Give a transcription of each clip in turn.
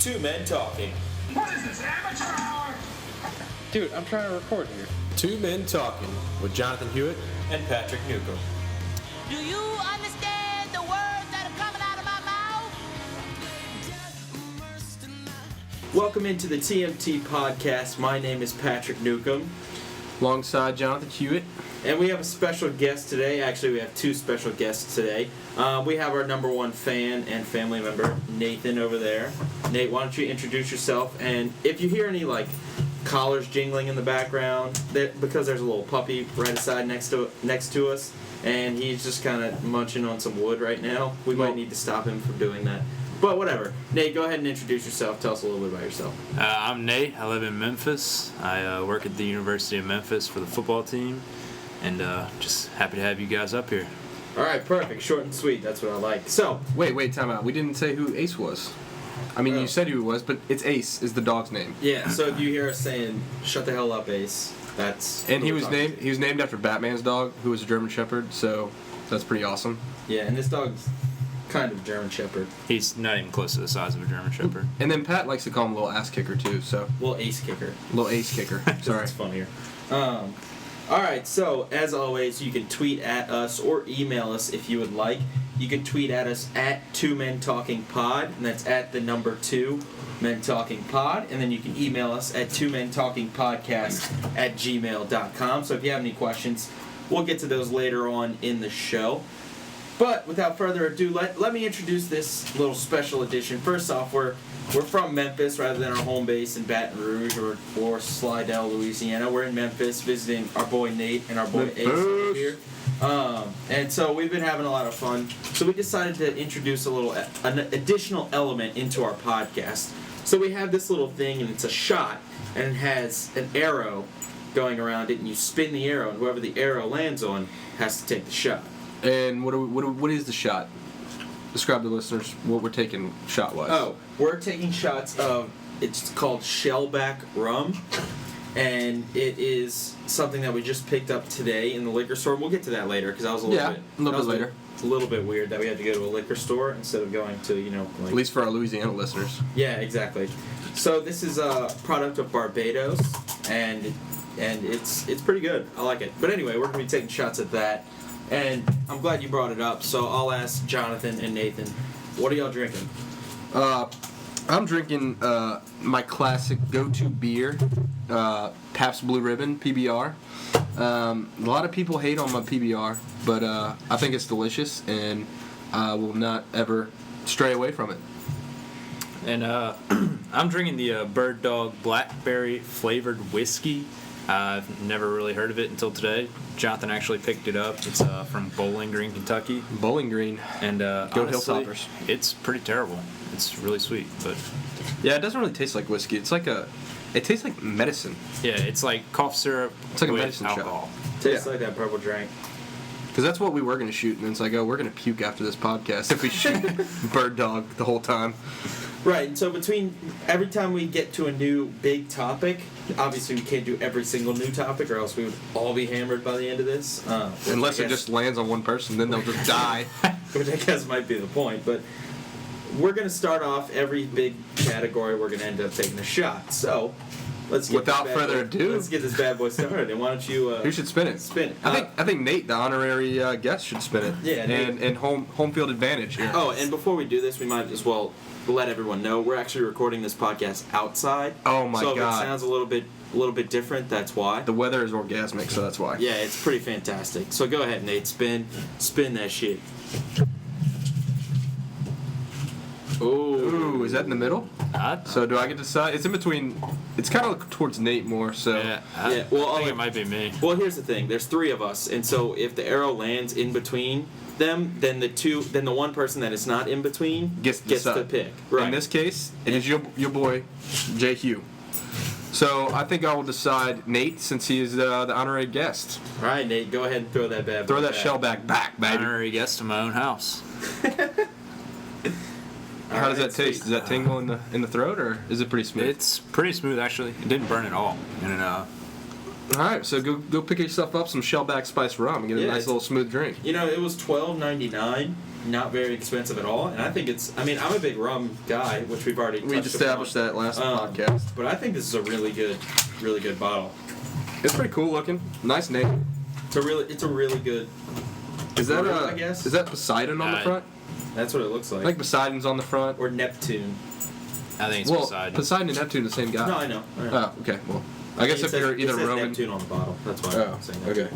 Two Men Talking. What is this, amateur hour? Dude, I'm trying to record here. Two Men Talking with Jonathan Hewitt and Patrick Newcomb. Do you understand the words that are coming out of my mouth? Welcome into the TMT podcast. My name is Patrick Newcomb. Alongside Jonathan Hewitt. And we have a special guest today. Actually, we have two special guests today. We have our number one fan and family member, Nathan, over there. Nate, why don't you introduce yourself? And if you hear any, collars jingling in the background, because there's a little puppy right aside next to us, and he's just kind of munching on some wood right now, we might need to stop him from doing that. But whatever. Nate, go ahead and introduce yourself. Tell us a little bit about yourself. I'm Nate. I live in Memphis. I work at the University of Memphis for the football team. And just happy to have you guys up here. All right, perfect. Short and sweet. That's what I like. So, Wait, time out. We didn't say who Ace was. I mean, you said who he was, but it's Ace is the dog's name. yeah, so if you hear us saying, shut the hell up, Ace, that's... And he was named after Batman's dog, who was a German Shepherd, so that's pretty awesome. Yeah, and this dog's kind of German Shepherd. He's not even close to the size of a German Shepherd. And then Pat likes to call him a little ass kicker, too, so... Little ace kicker. Little ace kicker. Sorry. It's funnier. All right, so as always, you can tweet at us or email us if you would like. You can tweet at us at 2 Men Talking Pod, and that's at the number 2 Men Talking Pod, and then you can email us at 2mentalkingpodcast@gmail.com. So if you have any questions, we'll get to those later on in the show. But without further ado, let me introduce this little special edition. First off, we're from Memphis rather than our home base in Baton Rouge or Slidell, Louisiana. We're in Memphis visiting our boy Nate and our boy Ace over here. And so we've been having a lot of fun. So we decided to introduce an additional element into our podcast. So we have this little thing, and it's a shot, and it has an arrow going around it, and you spin the arrow, and whoever the arrow lands on has to take the shot. And what is the shot? Describe to the listeners what we're taking shot-wise. Oh, we're taking shots of, it's called Shellback Rum, and it is something that we just picked up today in the liquor store. We'll get to that later, because that was a little bit later. It's a little bit weird that we had to go to a liquor store instead of going to, At least for our Louisiana listeners. Yeah, exactly. So this is a product of Barbados, and it's pretty good. I like it. But anyway, we're going to be taking shots at that. And I'm glad you brought it up, so I'll ask Jonathan and Nathan, what are y'all drinking? I'm drinking my classic go-to beer, Pabst Blue Ribbon, PBR. A lot of people hate on my PBR, but I think it's delicious, and I will not ever stray away from it. And I'm drinking the Bird Dog Blackberry Flavored Whiskey. I've never really heard of it until today. Jonathan actually picked it up. It's from Bowling Green, Kentucky. Bowling Green. And Go honestly, Hilltoppers. It's pretty terrible. It's really sweet, but Yeah, it doesn't really taste like whiskey. It tastes like medicine. yeah, it's like cough syrup It's like a with medicine shot. alcohol. Tastes like that purple drink. Because that's what we were going to shoot, and it's like, oh, we're going to puke after this podcast if we shoot Bird Dog the whole time. Right, and so every time we get to a new big topic, obviously we can't do every single new topic or else we would all be hammered by the end of this. Unless it just lands on one person, then they'll just die. Which I guess might be the point, but we're going to start off every big category, we're going to end up taking a shot. So, let's get Without further ado, let's get this bad boy started. And why don't you... who should spin it? Spin it. I think Nate, the honorary guest, should spin it. Yeah, Nate. And home field advantage here. Oh, and before we do this, we might as well let everyone know we're actually recording this podcast outside. Oh my God! So if God. it sounds a little bit different, that's why. The weather is orgasmic, so that's why. Yeah, it's pretty fantastic. So go ahead, Nate. Spin that shit. Ooh, is that in the middle? So do I get to decide? It's in between. It's kind of towards Nate more. So Yeah, well, I think it might be me. Well, here's the thing. There's 3 of us, and so if the arrow lands in between them, then the one person that is not in between gets to pick. Right. In this case, it is your boy, J. Hugh. So I think I will decide Nate, since he is the honorary guest. All right, Nate. Go ahead and throw that bad boy Throw that back. shell back, baby. Honorary guest to my own house. How does that taste? Does that tingle in the throat, or is it pretty smooth? It's pretty smooth, actually. It didn't burn at all. And All right, so go pick yourself up some Shellback Spice rum and get a Yeah, nice little smooth drink. You know, it was $12.99, not very expensive at all, and I think it's. I mean, I'm a big rum guy, which we've already. We established that last podcast. But I think this is a really good bottle. It's pretty cool looking. Nice name. It's a really good. Is that brew, I guess? Is that Poseidon on the front? That's what it looks like. I think Poseidon's on the front. Or Neptune. I think it's Well, Poseidon. Poseidon and Neptune are the same guy. No, I know. Oh, okay. Well, I guess if it you're says, either it says Roman. Neptune on the bottle. That's why Oh, I'm saying that. okay.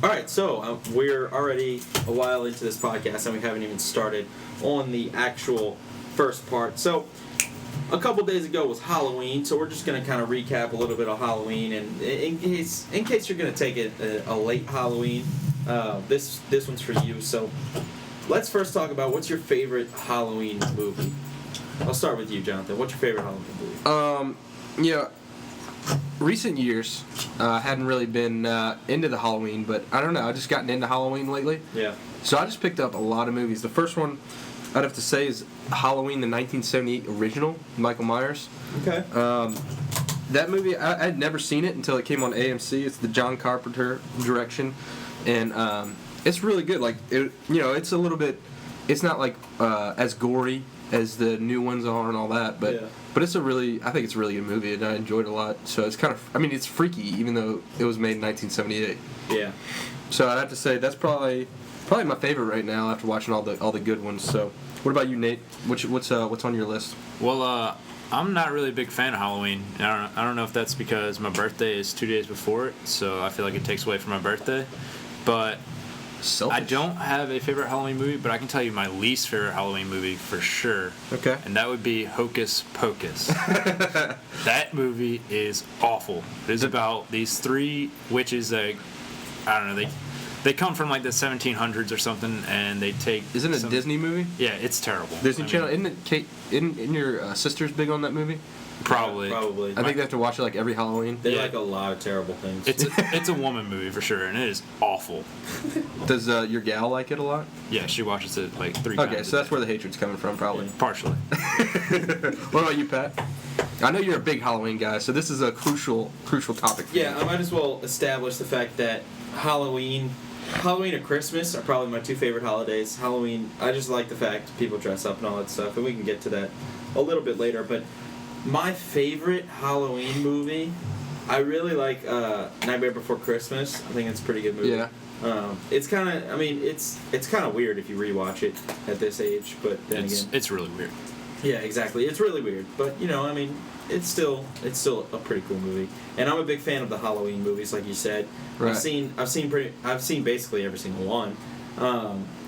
All right, so we're already a while into this podcast, and we haven't even started on the actual first part. So, a couple days ago was Halloween, so we're just going to kind of recap a little bit of Halloween, and in case you're going to take a late Halloween, this one's for you. So, let's first talk about what's your favorite Halloween movie. I'll start with you, Jonathan. What's your favorite Halloween movie? Yeah. Recent years, hadn't really been into the Halloween, but I don't know. I've just gotten into Halloween lately. Yeah. So I just picked up a lot of movies. The first one I'd have to say is Halloween, the 1978 original, Michael Myers. Okay. That movie, I had never seen it until it came on AMC. It's the John Carpenter direction, and it's really good. Like, it's a little bit, it's not like as gory as the new ones are and all that, but. Yeah. But I think it's a really good movie, and I enjoyed it a lot. So it's kind of, it's freaky, even though it was made in 1978. Yeah. So I'd have to say that's probably my favorite right now after watching all the good ones. So what about you, Nate? What's on your list? Well, I'm not really a big fan of Halloween. I don't know if that's because my birthday is 2 days before it, so I feel like it takes away from my birthday. But Selfish. I don't have a favorite Halloween movie, but I can tell you my least favorite Halloween movie for sure. Okay. And that would be Hocus Pocus. That movie is awful. It is about these three witches that, I don't know, they come from like the 1700s or something, and they take. Isn't it a Disney movie? Yeah, it's terrible. Disney Channel. Isn't it Kate? Isn't your sister's big on that movie? Probably. Yeah, probably. I think they have to watch it like every Halloween. They Yeah. like a lot of terrible things. It's a woman movie for sure, and it is awful. Does your gal like it a lot? Yeah, she watches it like 3 times. Okay, so that's where the hatred's coming from, probably. Partially. What about you, Pat? I know you're a big Halloween guy, so this is a crucial topic for Yeah, you. I might as well establish the fact that Halloween and Christmas are probably my two favorite holidays. Halloween, I just like the fact people dress up and all that stuff, and we can get to that a little bit later. But my favorite Halloween movie, I really like Nightmare Before Christmas. I think it's a pretty good movie. Yeah. It's kind of, it's kind of weird if you rewatch it at this age, but then again, It's really weird. yeah, exactly. It's really weird, but it's still a pretty cool movie. And I'm a big fan of the Halloween movies, like you said. Right. I've seen basically every single one.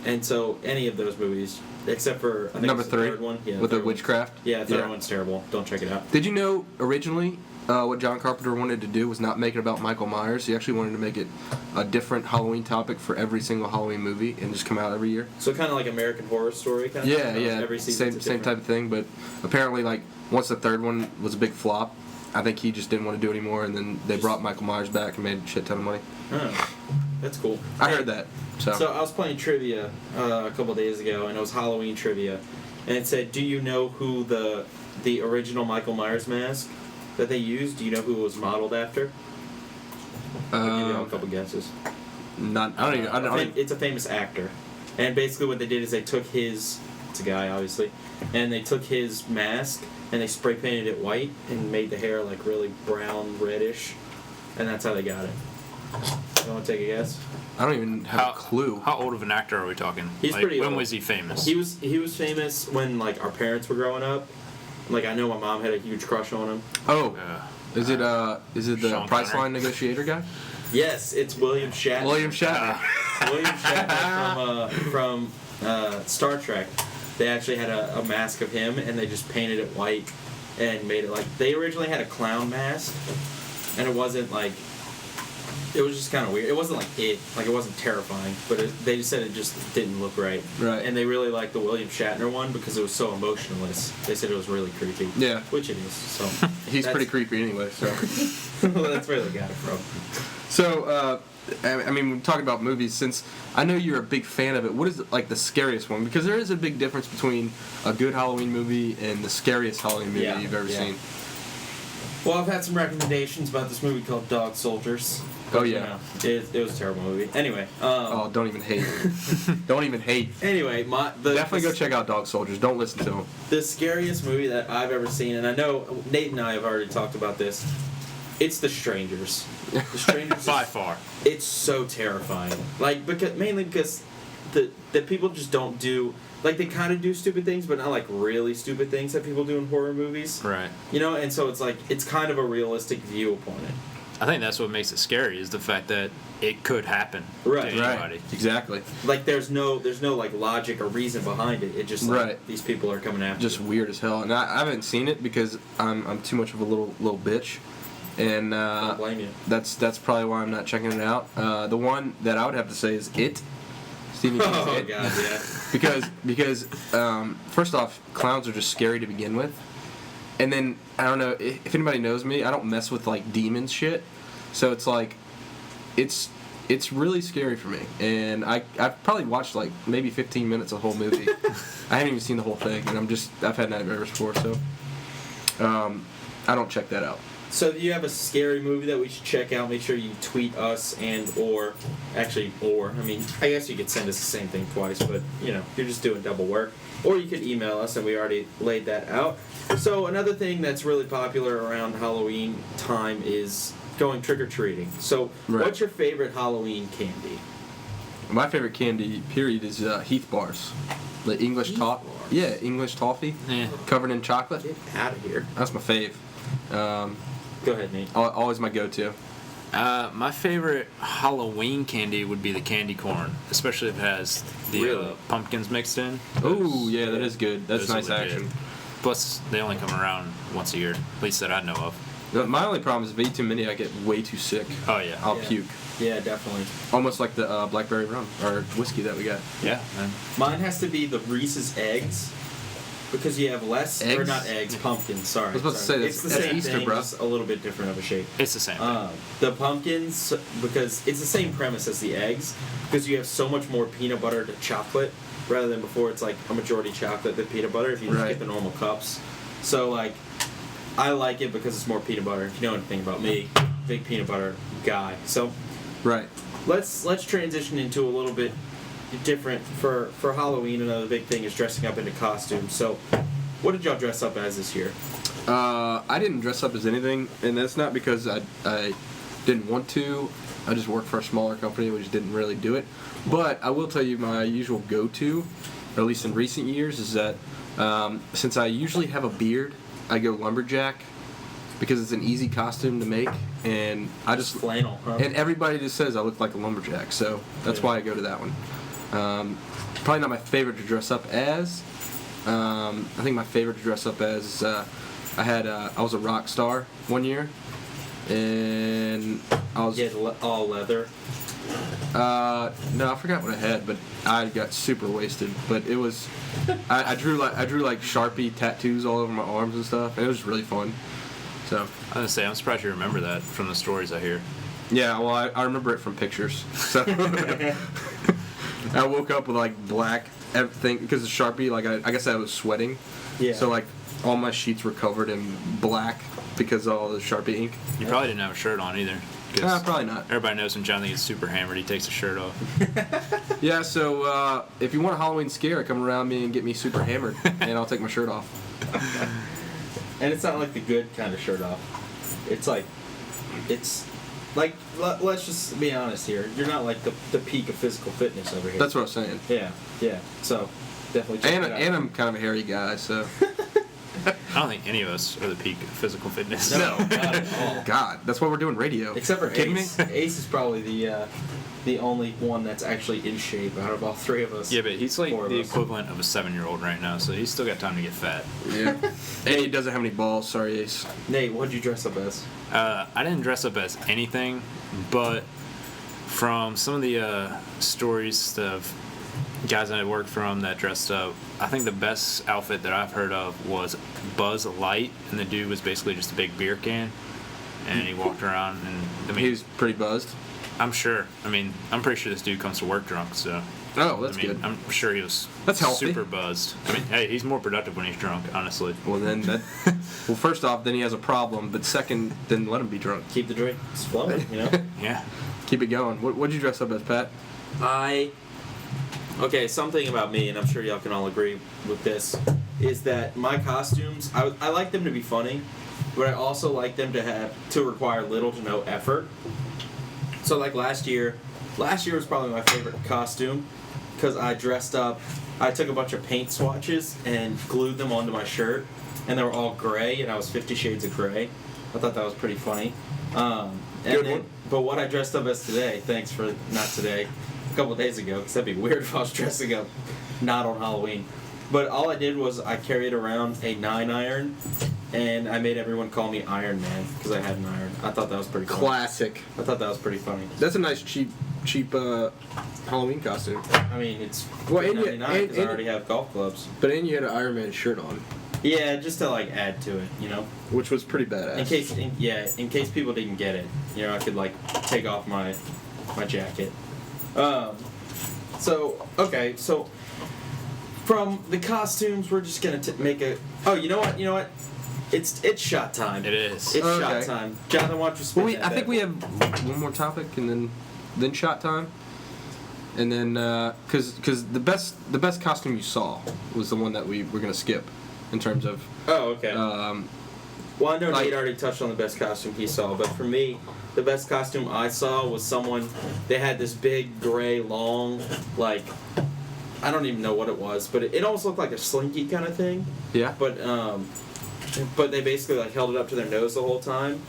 And so any of those movies, except for I think Number it's the 3 third one, yeah, with the third one. witchcraft. Yeah, third one's terrible. Don't check it out. Did you know originally what John Carpenter wanted to do was not make it about Michael Myers? He actually wanted to make it a different Halloween topic for every single Halloween movie and just come out every year. So kind of like American Horror Story, kind of. Yeah, thing? yeah, Every season same type of thing. But apparently, like once the third one was a big flop, I think he just didn't want to do it anymore, and then they brought Michael Myers back and made a shit ton of money. Oh, that's cool. I heard that. So So I was playing trivia a couple days ago, and it was Halloween trivia, and it said, "Do you know who the original Michael Myers mask that they used? Do you know who it was modeled after?" I'll give you all a couple guesses. It's a famous actor, and basically what they did is they took his. It's a guy, obviously, and they took his mask and they spray painted it white and made the hair like really brown reddish, and that's how they got it. You want to take a guess? I don't even have a clue. How old of an actor are we talking? He's pretty When old. was he famous? He was famous when like our parents were growing up. Like I know my mom had a huge crush on him. Oh, Uh, is it the Sean Priceline Connery. negotiator guy? Yes, it's William Shatner. William Shatner. William Shatner from Star Trek. They actually had a mask of him, and they just painted it white and made it like they originally had a clown mask, and it wasn't like. It was just kind of weird. It wasn't like it wasn't terrifying, but they just said it just didn't look right. Right. And they really liked the William Shatner one because it was so emotionless. They said it was really creepy. Yeah. Which it is. So He's that's- pretty creepy anyway. So. Well, that's where they got it from. So, we're talking about movies. Since I know you're a big fan of it, what is like the scariest one? Because there is a big difference between a good Halloween movie and the scariest Halloween movie you've ever seen. Well, I've had some recommendations about this movie called Dog Soldiers. Oh, yeah. It was a terrible movie. Anyway. Oh, don't even hate. Don't even hate. Anyway, Definitely go check out Dog Soldiers. Don't listen to them. The scariest movie that I've ever seen, and I know Nate and I have already talked about this, it's The Strangers. The Strangers. By far. It's so terrifying. Like, mainly because the people just don't do... Like, they kind of do stupid things, but not, like, really stupid things that people do in horror movies. Right. You know? And so it's, like, it's kind of a realistic view upon it. I think that's what makes it scary is the fact that it could happen to anybody. Right. Exactly. Like, there's no like, logic or reason behind it. It just, like, Right. these people are coming after Just you. weird as hell. And I haven't seen it because I'm too much of a little bitch. And I don't blame you. that's probably why I'm not checking it out. The one that I would have to say is It. Stephen King's Oh, It. God, yeah. Because first off, clowns are just scary to begin with. And then, I don't know, if anybody knows me, I don't mess with, like, demons shit. So it's like, it's really scary for me. And I've probably watched, like, maybe 15 minutes of the whole movie. I haven't even seen the whole thing, and I've had nightmares before, so I don't check that out. So if you have a scary movie that we should check out, make sure you tweet us I mean, I guess you could send us the same thing twice, but, you know, you're just doing double work. Or you could email us, and we already laid that out. So another thing that's really popular around Halloween time is going trick-or-treating. So Right. what's your favorite Halloween candy? My favorite candy, period, is Heath bars. The English Heath toffee. bars? Yeah, English toffee. Yeah. Covered in chocolate. Get out of here. That's my fave. Go ahead, Nate. Always my go-to. My favorite Halloween candy would be the candy corn, especially if it has the Really? pumpkins mixed in. Oh, yeah, that is good. That's Those are nice legit. action. Plus, they only come around once a year, at least that I know of. My only problem is if I eat too many, I get way too sick. Oh, yeah. I'll Yeah. puke. Yeah, definitely. Almost like the blackberry rum or whiskey that we got. Yeah, man. Mine has to be the Reese's eggs. Because you have less, or Eggs? not eggs, pumpkins. Sorry. I was about to sorry. say, it's the that's same Easter, thing, bro. just a little bit different of a shape. It's the same thing. The pumpkins, because it's the same premise as the eggs, because you have so much more peanut butter to chocolate, rather than before it's like a majority chocolate than peanut butter if you just Right. get the normal cups. So like, I like it because it's more peanut butter. If you know anything about me, big peanut butter guy. So Right. let's transition into a little bit different for Halloween. Another big thing is dressing up into costumes. So, what did y'all dress up as this year? I didn't dress up as anything, and that's not because I didn't want to. I just work for a smaller company, which didn't really do it. But I will tell you my usual go-to, or at least in recent years, is that since I usually have a beard, I go lumberjack because it's an easy costume to make, and I just Flannel, huh? and everybody just says I look like a lumberjack, so that's Yeah. why I go to that one. Probably not my favorite to dress up as. I think my favorite to dress up as is I was a rock star one year, and I was You had all leather. no, I forgot what I had, but I got super wasted. But it was I drew like Sharpie tattoos all over my arms and stuff, and it was really fun. So I was gonna say, I'm surprised you remember that from the stories I hear. yeah, well I remember it from pictures. So I woke up with like black everything because of Sharpie. Like I guess I was sweating. Yeah. So like all my sheets were covered in black because of all the Sharpie ink. You probably didn't have a shirt on either. 'cause Probably not. Everybody knows when Jonathan gets super hammered, he takes his shirt off. Yeah, so if you want a Halloween scare, come around me and get me super hammered, and I'll take my shirt off. And it's not like the good kind of shirt off. It's like let's just be honest here. You're not like the peak of physical fitness over here. That's what I'm saying. Yeah. So definitely check it out. And I'm kind of a hairy guy, so. I don't think any of us are the peak of physical fitness. No, not at all. God, that's why we're doing radio. Except for Kidding Ace. me? Ace is probably the only one that's actually in shape out of all three of us. Yeah, but he's like Four of the us. equivalent of a 7-year-old right now, so he's still got time to get fat. Yeah. And he doesn't have any balls. Sorry, Ace. Nate, what'd you dress up as? I didn't dress up as anything, but from some of the stories of guys I worked from that dressed up, I think the best outfit that I've heard of was Buzz Light, and the dude was basically just a big beer can, and he walked around, and I mean, He was pretty buzzed. I'm sure. I mean, I'm pretty sure this dude comes to work drunk, so Oh, that's I mean, good. I'm sure he was That's healthy. super buzzed. I mean, hey, he's more productive when he's drunk, honestly. Well, then that. Well, first off, then he has a problem. But second, then let him be drunk. Keep the drink flowing, you know? Yeah. Keep it going. What'd you dress up as, Pat? Okay, something about me, and I'm sure y'all can all agree with this, is that my costumes, I like them to be funny, but I also like them to require little to no effort. So like last year was probably my favorite costume, because I dressed up, I took a bunch of paint swatches and glued them onto my shirt, and they were all gray, and I was 50 Shades of Gray. I thought that was pretty funny. Good one. But what I dressed up as today, thanks for not today, a couple of days ago, because that'd be weird if I was dressing up not on Halloween. But all I did was I carried around a 9-iron, and I made everyone call me Iron Man because I had an iron. I thought that was pretty funny. Classic. I thought that was pretty funny. That's a nice cheap Halloween costume. I mean, it's Well, and $99 because I and- already have golf clubs. But then you had an Iron Man shirt on, Yeah, just to like add to it, you know. which was pretty badass. In case people didn't get it, you know, I could like take off my jacket. So from the costumes, we're just gonna make a. Oh, you know what? It's shot time. It is. It's Okay. shot time. Jonathan, why don't you spin Well, that I think bad we boy? have one more topic, and then shot time, and then because the best costume you saw was the one that we're gonna skip, in terms of Oh, okay. Well, I know like- Nate already touched on the best costume he saw, but for me, the best costume I saw was someone. They had this big gray long, like, I don't even know what it was, but it almost looked like a slinky kind of thing. yeah. But they basically like held it up to their nose the whole time.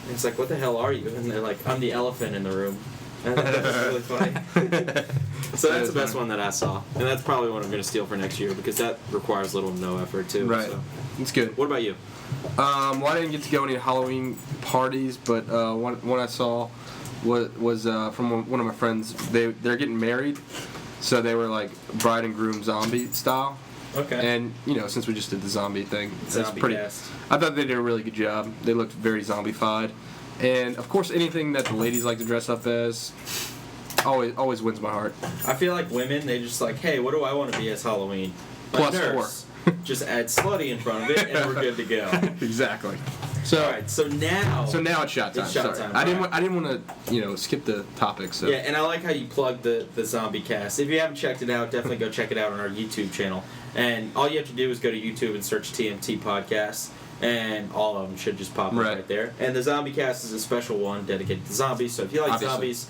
And it's like, what the hell are you? And they're like, I'm the elephant in the room. And I thought that was really funny. So that's the best one that I saw, and that's probably what I'm going to steal for next year because that requires little to no effort too. Right. So. It's good. What about you? Well, I didn't get to go any Halloween parties, but one I saw was from one of my friends. They're getting married, so they were like bride and groom zombie style. Okay. And since we just did the zombie thing, that's Zombie pretty. cast. I thought they did a really good job. They looked very zombified, and of course, anything that the ladies like to dress up as always wins my heart. I feel like women, they just like, hey, what do I want to be as Halloween? A Plus nurse. Just add slutty in front of it, and we're good to go. Exactly. All right. So now So now it's shot time. It's shot Sorry. time, I didn't alright. want to skip the topic. So Yeah, and I like how you plug the zombie cast. If you haven't checked it out, definitely go check it out on our YouTube channel. And all you have to do is go to YouTube and search TMT Podcasts, and all of them should just pop up right there. And the zombie cast is a special one dedicated to zombies. So if you like Obviously. zombies,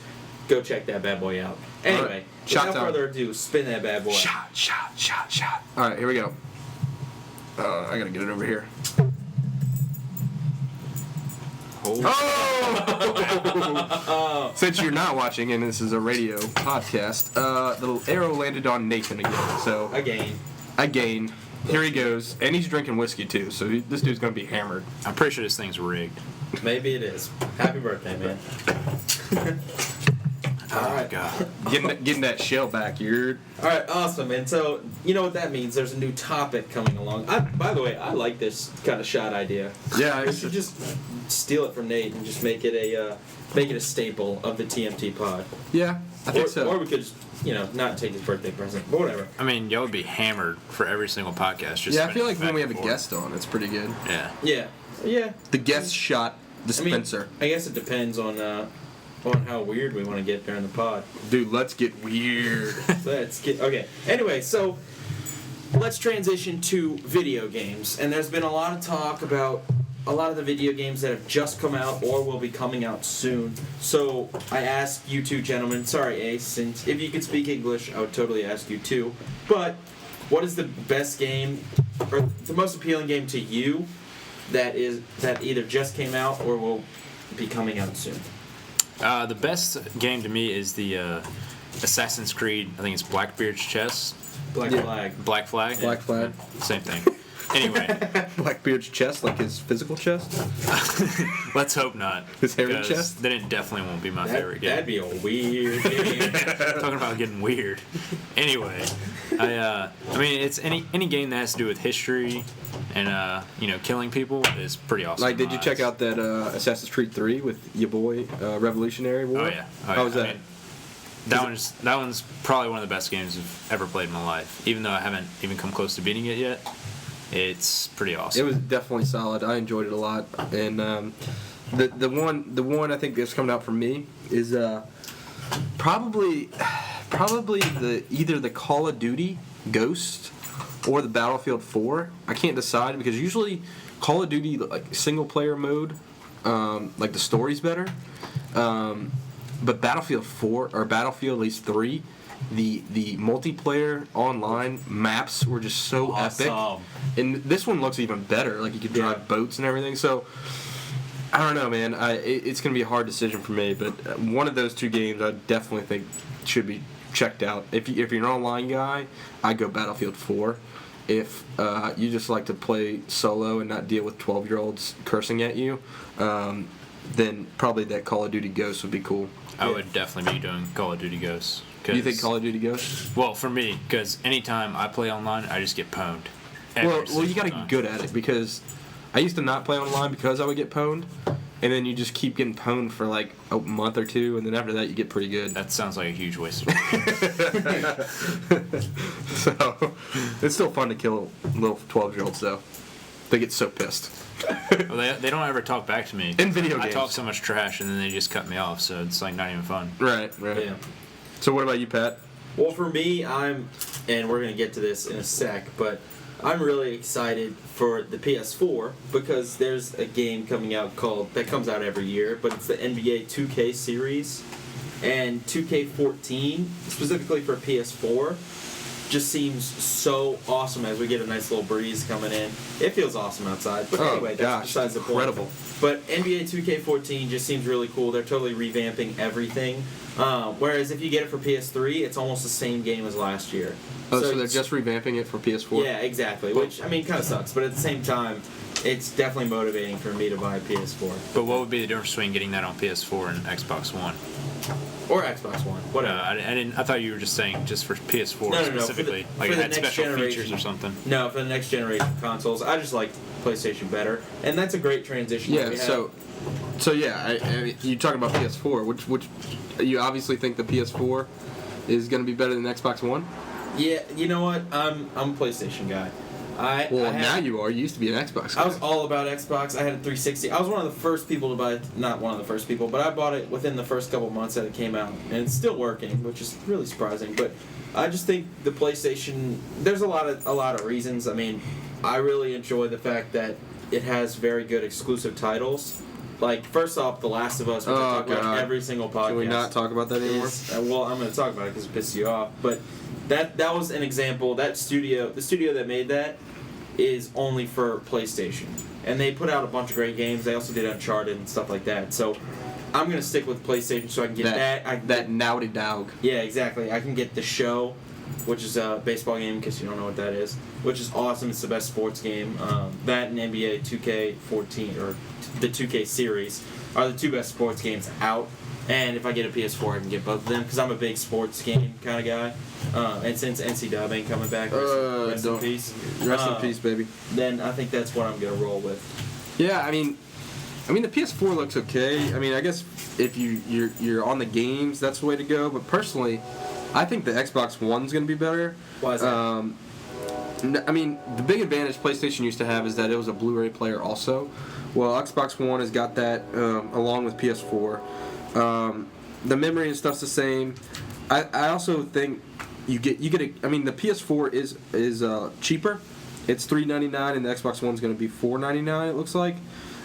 go check that bad boy out. Anyway, Alright. Shot without time. further ado, spin that bad boy. shot. All right, here we go. I gotta get it over here. Oh! Since you're not watching and this is a radio podcast, the arrow landed on Nathan again. So Again. here he goes, and he's drinking whiskey too. So this dude's gonna be hammered. I'm pretty sure this thing's rigged. Maybe it is. Happy birthday, man. Oh, God. Getting that shell back. You're Alright, awesome. And so, you know what that means. There's a new topic coming along. By the way, I like this kind of shot idea. yeah. We should just steal it from Nate and just make it a staple of the TMT pod. Yeah, I think so. Or we could just, not take his birthday present, but whatever. I mean, y'all would be hammered for every single podcast. Just Yeah, I feel spinning like when back we have a and forth. guest on, it's pretty good. Yeah. Yeah. The guest shot dispenser. I guess it depends on how weird we want to get during the pod. Dude, let's get weird. Okay. Anyway, so let's transition to video games. And there's been a lot of talk about a lot of the video games that have just come out or will be coming out soon. So I asked you two gentlemen, sorry Ace, since if you could speak English, I would totally ask you too. But what is the best game or the most appealing game to you that either just came out or will be coming out soon? The best game to me is the Assassin's Creed. I think it's Blackbeard's Chest. Black Flag. Black Flag. Black Flag. Same thing. Anyway, Blackbeard's chest, like his physical chest? let's hope not. His hairy 'cause chest? Then it definitely won't be my favorite game. That'd be a weird game. Talking about getting weird. Anyway, I mean, it's any game that has to do with history and killing people is pretty awesome. Like, in did my you check eyes. out that Assassin's Creed 3 with your boy, Revolutionary War? Oh yeah. How was I that? mean, That one's probably one of the best games I've ever played in my life. Even though I haven't even come close to beating it yet, it's pretty awesome. It was definitely solid. I enjoyed it a lot, and the one I think that's coming out for me is probably either the Call of Duty Ghost or the Battlefield 4. I can't decide because usually Call of Duty like single player mode, like the story's better. But Battlefield 4 or Battlefield at least 3, the multiplayer online maps were just so epic. And this one looks even better. Like you could drive boats and everything. So I don't know, man. It's gonna be a hard decision for me. But one of those two games I definitely think should be checked out. If you're an online guy, I go Battlefield 4. If you just like to play solo and not deal with 12-year-olds cursing at you, then probably that Call of Duty Ghost would be cool. I would definitely be doing Call of Duty Ghosts. You think Call of Duty Ghost? Well, for me, because anytime I play online, I just get pwned. Well, you got to get good at it because I used to not play online because I would get pwned, and then you just keep getting pwned for like a month or two, and then after that you get pretty good. That sounds like a huge waste of time. So it's still fun to kill little 12-year-olds though. They get so pissed. Well, they don't ever talk back to me. In video games. I talk so much trash and then they just cut me off, so it's like not even fun. Right. Yeah. So what about you, Pat? Well, for me, and we're going to get to this in a sec, but I'm really excited for the PS4 because there's a game coming out that comes out every year, but it's the NBA 2K series. And 2K14, specifically for PS4, just seems so awesome as we get a nice little breeze coming in. It feels awesome outside, but anyway, that's besides the point. Incredible. But NBA 2K14 just seems really cool. They're totally revamping everything. Whereas if you get it for PS3, it's almost the same game as last year. Oh, so they're just revamping it for PS4? Yeah, exactly. Which, I mean, kind of sucks. But at the same time, it's definitely motivating for me to buy a PS4. But what would be the difference between getting that on PS4 and Xbox One? Or Xbox One, whatever. I didn't. I thought you were just saying just for PS4 No, specifically, for like the it had next special generation. features or something. No, for the next generation consoles, I just like PlayStation better, and that's a great transition. Yeah. that we have. So yeah, I mean, you talking about PS4, which you obviously think the PS4 is going to be better than Xbox One? Yeah, you know what? I'm a PlayStation guy. Now you are. You used to be an Xbox guy. I was all about Xbox. I had a 360. I was one of the first people to buy it. Not one of the first people, but I bought it within the first couple months that it came out, and it's still working, which is really surprising. But I just think the PlayStation. There's a lot of reasons. I mean, I really enjoy the fact that it has very good exclusive titles. Like, first off, The Last of Us, which I talk about every single podcast. Can we not talk about that anymore? Well, I'm going to talk about it because it pisses you off. But that was an example. The studio that made that is only for PlayStation. And they put out a bunch of great games. They also did Uncharted and stuff like that. So I'm going to stick with PlayStation so I can get that. Naughty Dog. Yeah, exactly. I can get The Show, which is a baseball game, in case you don't know what that is, which is awesome. It's the best sports game. That and NBA 2K14, or the 2K series, are the two best sports games out. And if I get a PS4, I can get both of them, because I'm a big sports game kind of guy. And since NCAA ain't coming back, rest in peace. Rest in peace, baby. Then I think that's what I'm going to roll with. Yeah, I mean, the PS4 looks okay. I mean, I guess if you're on the games, that's the way to go. But personally, I think the Xbox One's going to be better. Why is that? I mean, the big advantage PlayStation used to have is that it was a Blu-ray player also. Well, Xbox One has got that along with PS4. The memory and stuff's the same. I also think you get I mean, the PS4 is cheaper. It's $399 and the Xbox One's going to be $499. It looks like.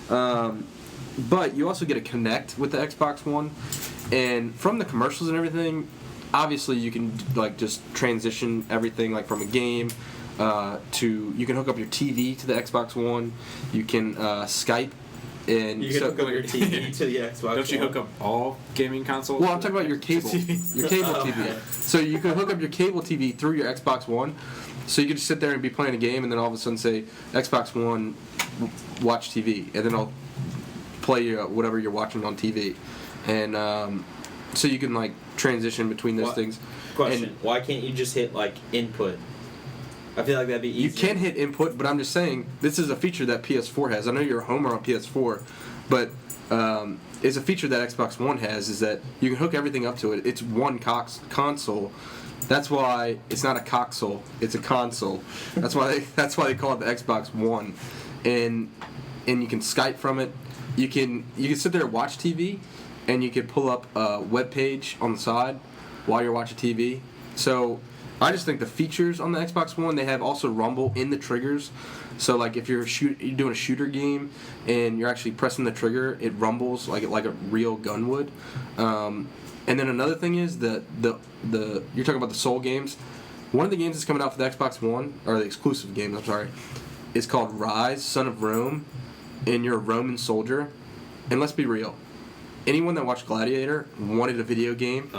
But you also get a Kinect with the Xbox One, and from the commercials and everything, obviously you can like just transition everything like from a game to you can hook up your TV to the Xbox One. You can Skype. And you can hook up your TV to the Xbox. Don't you hook up all gaming consoles? Well, I'm talking about your cable, your cable TV. Okay. So you can hook up your cable TV through your Xbox One. So you can just sit there and be playing a game, and then all of a sudden say Xbox One, watch TV, and then I'll play whatever you're watching on TV, and so you can like transition between those things. Question: why can't you just hit like input? I feel like that'd be easier. You can hit input, but I'm just saying this is a feature that PS4 has. I know you're a homer on PS4, but it's a feature that Xbox One has is that you can hook everything up to it. It's one console. That's why it's not a coxole. It's a console. That's why they call it the Xbox One, and you can Skype from it. You can sit there and watch TV, and you can pull up a web page on the side while you're watching TV. So I just think the features on the Xbox One, they have also rumble in the triggers. So like if you're doing a shooter game and you're actually pressing the trigger, it rumbles like a real gun would. And then another thing is the you're talking about the Soul games. One of the games that's coming out for the Xbox One, or the exclusive games, I'm sorry, is called Rise, Son of Rome, and you're a Roman soldier. And let's be real, anyone that watched Gladiator wanted a video game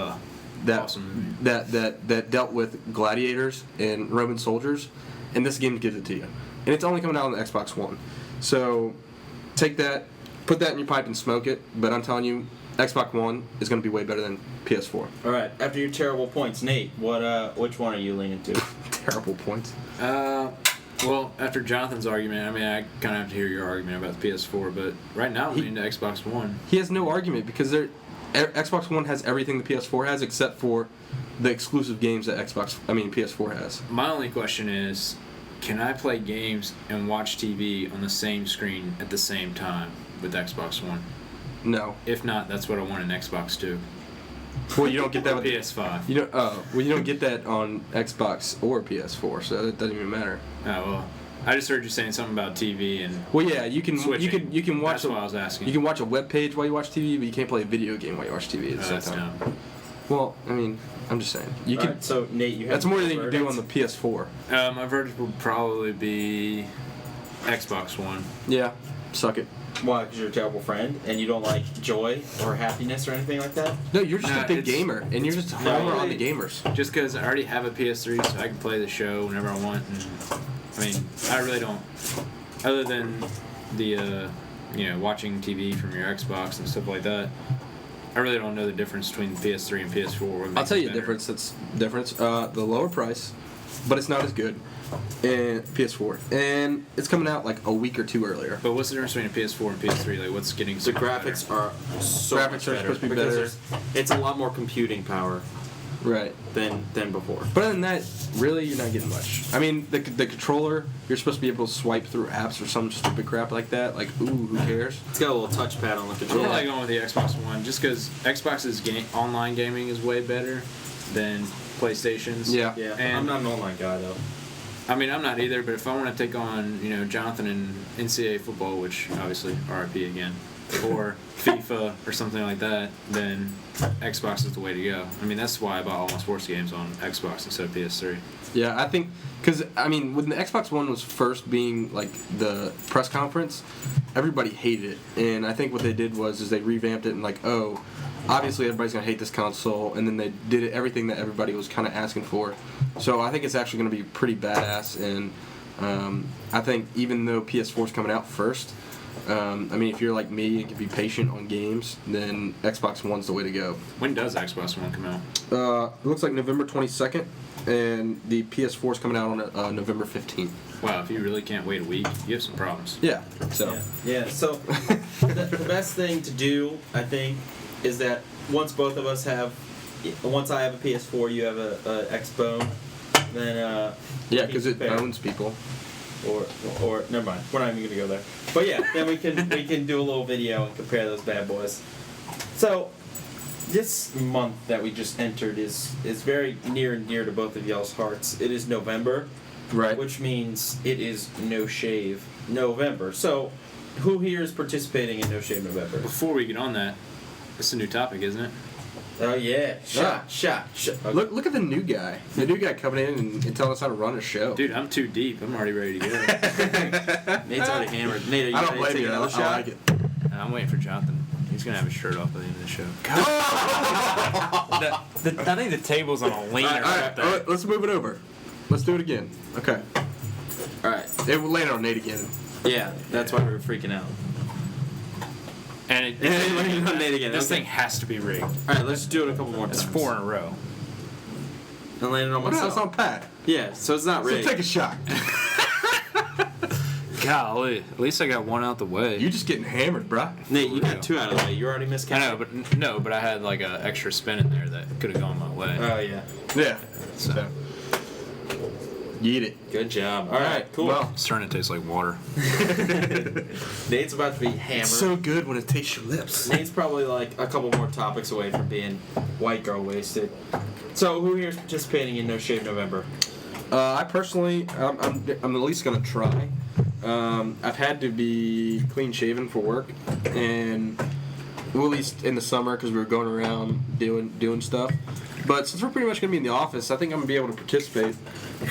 that awesome. that dealt with gladiators and Roman soldiers, and this game gives it to you. And it's only coming out on the Xbox One. So take that, put that in your pipe and smoke it, but I'm telling you, Xbox One is going to be way better than PS4. All right. After your terrible points, Nate, which one are you leaning to? Terrible points. Well, after Jonathan's argument, I mean, I kind of have to hear your argument about the PS4, but right now I'm leaning to Xbox One. He has no argument because Xbox One has everything the PS4 has except for the exclusive games that PS4 has. My only question is, can I play games and watch TV on the same screen at the same time with Xbox One? No. If not, that's what I want in Xbox 2. Well, you don't get that with PS5. you don't get that on Xbox or PS4, so it doesn't even matter. Oh well, I just heard you saying something about TV and. Well, yeah, you can switching. you can watch. That's what I was asking. You can watch a web page while you watch TV, but you can't play a video game while you watch TV at the same That's time. dumb. Well, I mean, I'm just saying. You All can. right, so Nate, you have That's more than you verdict? do on the PS4. My verdict would probably be Xbox One. Yeah, suck it. Why? Because you're a terrible friend and you don't like joy or happiness or anything like that? No, you're just Nah, a big it's- gamer, and you're just a No, homer on really- the gamers. Just because I already have a PS3, so I can play the show whenever I want. And I mean, I really don't. Other than the, watching TV from your Xbox and stuff like that, I really don't know the difference between PS3 and PS4. What I'll makes tell it you a better. difference. That's difference. The lower price, but it's not as good. And PS4, and it's coming out like a week or two earlier. But what's the difference between a PS4 and PS3? Like, what's getting The so much graphics are so Graphics much are better supposed to be because better. it's a lot more computing power Right. than before. But other than that, really, you're not getting much. I mean, the controller, you're supposed to be able to swipe through apps or some stupid crap like that. Like, ooh, who cares? It's got a little touchpad on the I'm controller. probably going with the Xbox One, just because Xbox's online gaming is way better than PlayStation's. Yeah. Yeah, And I'm not an online guy though. I mean, I'm not either, but if I want to take on, Jonathan in NCAA football, which obviously RIP again, or FIFA or something like that, then Xbox is the way to go. I mean, that's why I bought all my sports games on Xbox instead of PS3. Yeah, I think, because, I mean, when the Xbox One was first being, like, the press conference, everybody hated it. And I think what they did was they revamped it and, like, oh, obviously everybody's going to hate this console, and then they did everything that everybody was kind of asking for. So I think it's actually going to be pretty badass, and I think even though PS4's coming out first, I mean, if you're like me and can be patient on games, then Xbox One's the way to go. When does Xbox One come out? It looks like November 22nd, and the PS4's coming out on November 15th. Wow, if you really can't wait a week, you have some problems. Yeah, so. Yeah. So the best thing to do, I think, is that once I have a PS4, you have a Xbone, then Yeah, because it owns people. or never mind, we're not even gonna go there. But yeah, then we can do a little video and compare those bad boys. So this month that we just entered is very near and dear to both of y'all's hearts. It is November, Right. which means it is No Shave November. So who here is participating in No Shave November? Before we get on that, it's a new topic, isn't it? Oh yeah, shot. Okay. Look at the new guy. The new guy coming in and telling us how to run a show. Dude, I'm too deep. I'm already ready to go. Nate's already hammered. Nate, are you I don't ready to blame take you. another I shot? like it. And I'm waiting for Jonathan. He's going to have his shirt off by the end of the show. I think the table's on a lean All right, let's move it over. Let's do it again. Okay. All right. It will land on Nate again. Yeah, that's why we were freaking out. And Nate again. this Okay. thing has to be rigged. All right, let's do it a couple more times. It's 4 in a row. And land it on No, myself. it's on Pat. Yeah, so it's not So rigged. take a shot. Golly, at least I got one out the way. You just getting hammered, bruh. Nate, you got 2 out of the way. You already missed. I know, but I had like an extra spin in there that could have gone my way. Oh yeah. Yeah. So Eat it. Good job. All right, cool. Well, it's starting to taste like water. Nate's about to be hammered. it's so good when it tastes your lips. Nate's probably like a couple more topics away from being white girl wasted. So who here is participating in No Shave November? I personally, I'm at least gonna try. I've had to be clean shaven for work, and well, at least in the summer because we were going around doing stuff. But since we're pretty much gonna be in the office, I think I'm gonna be able to participate.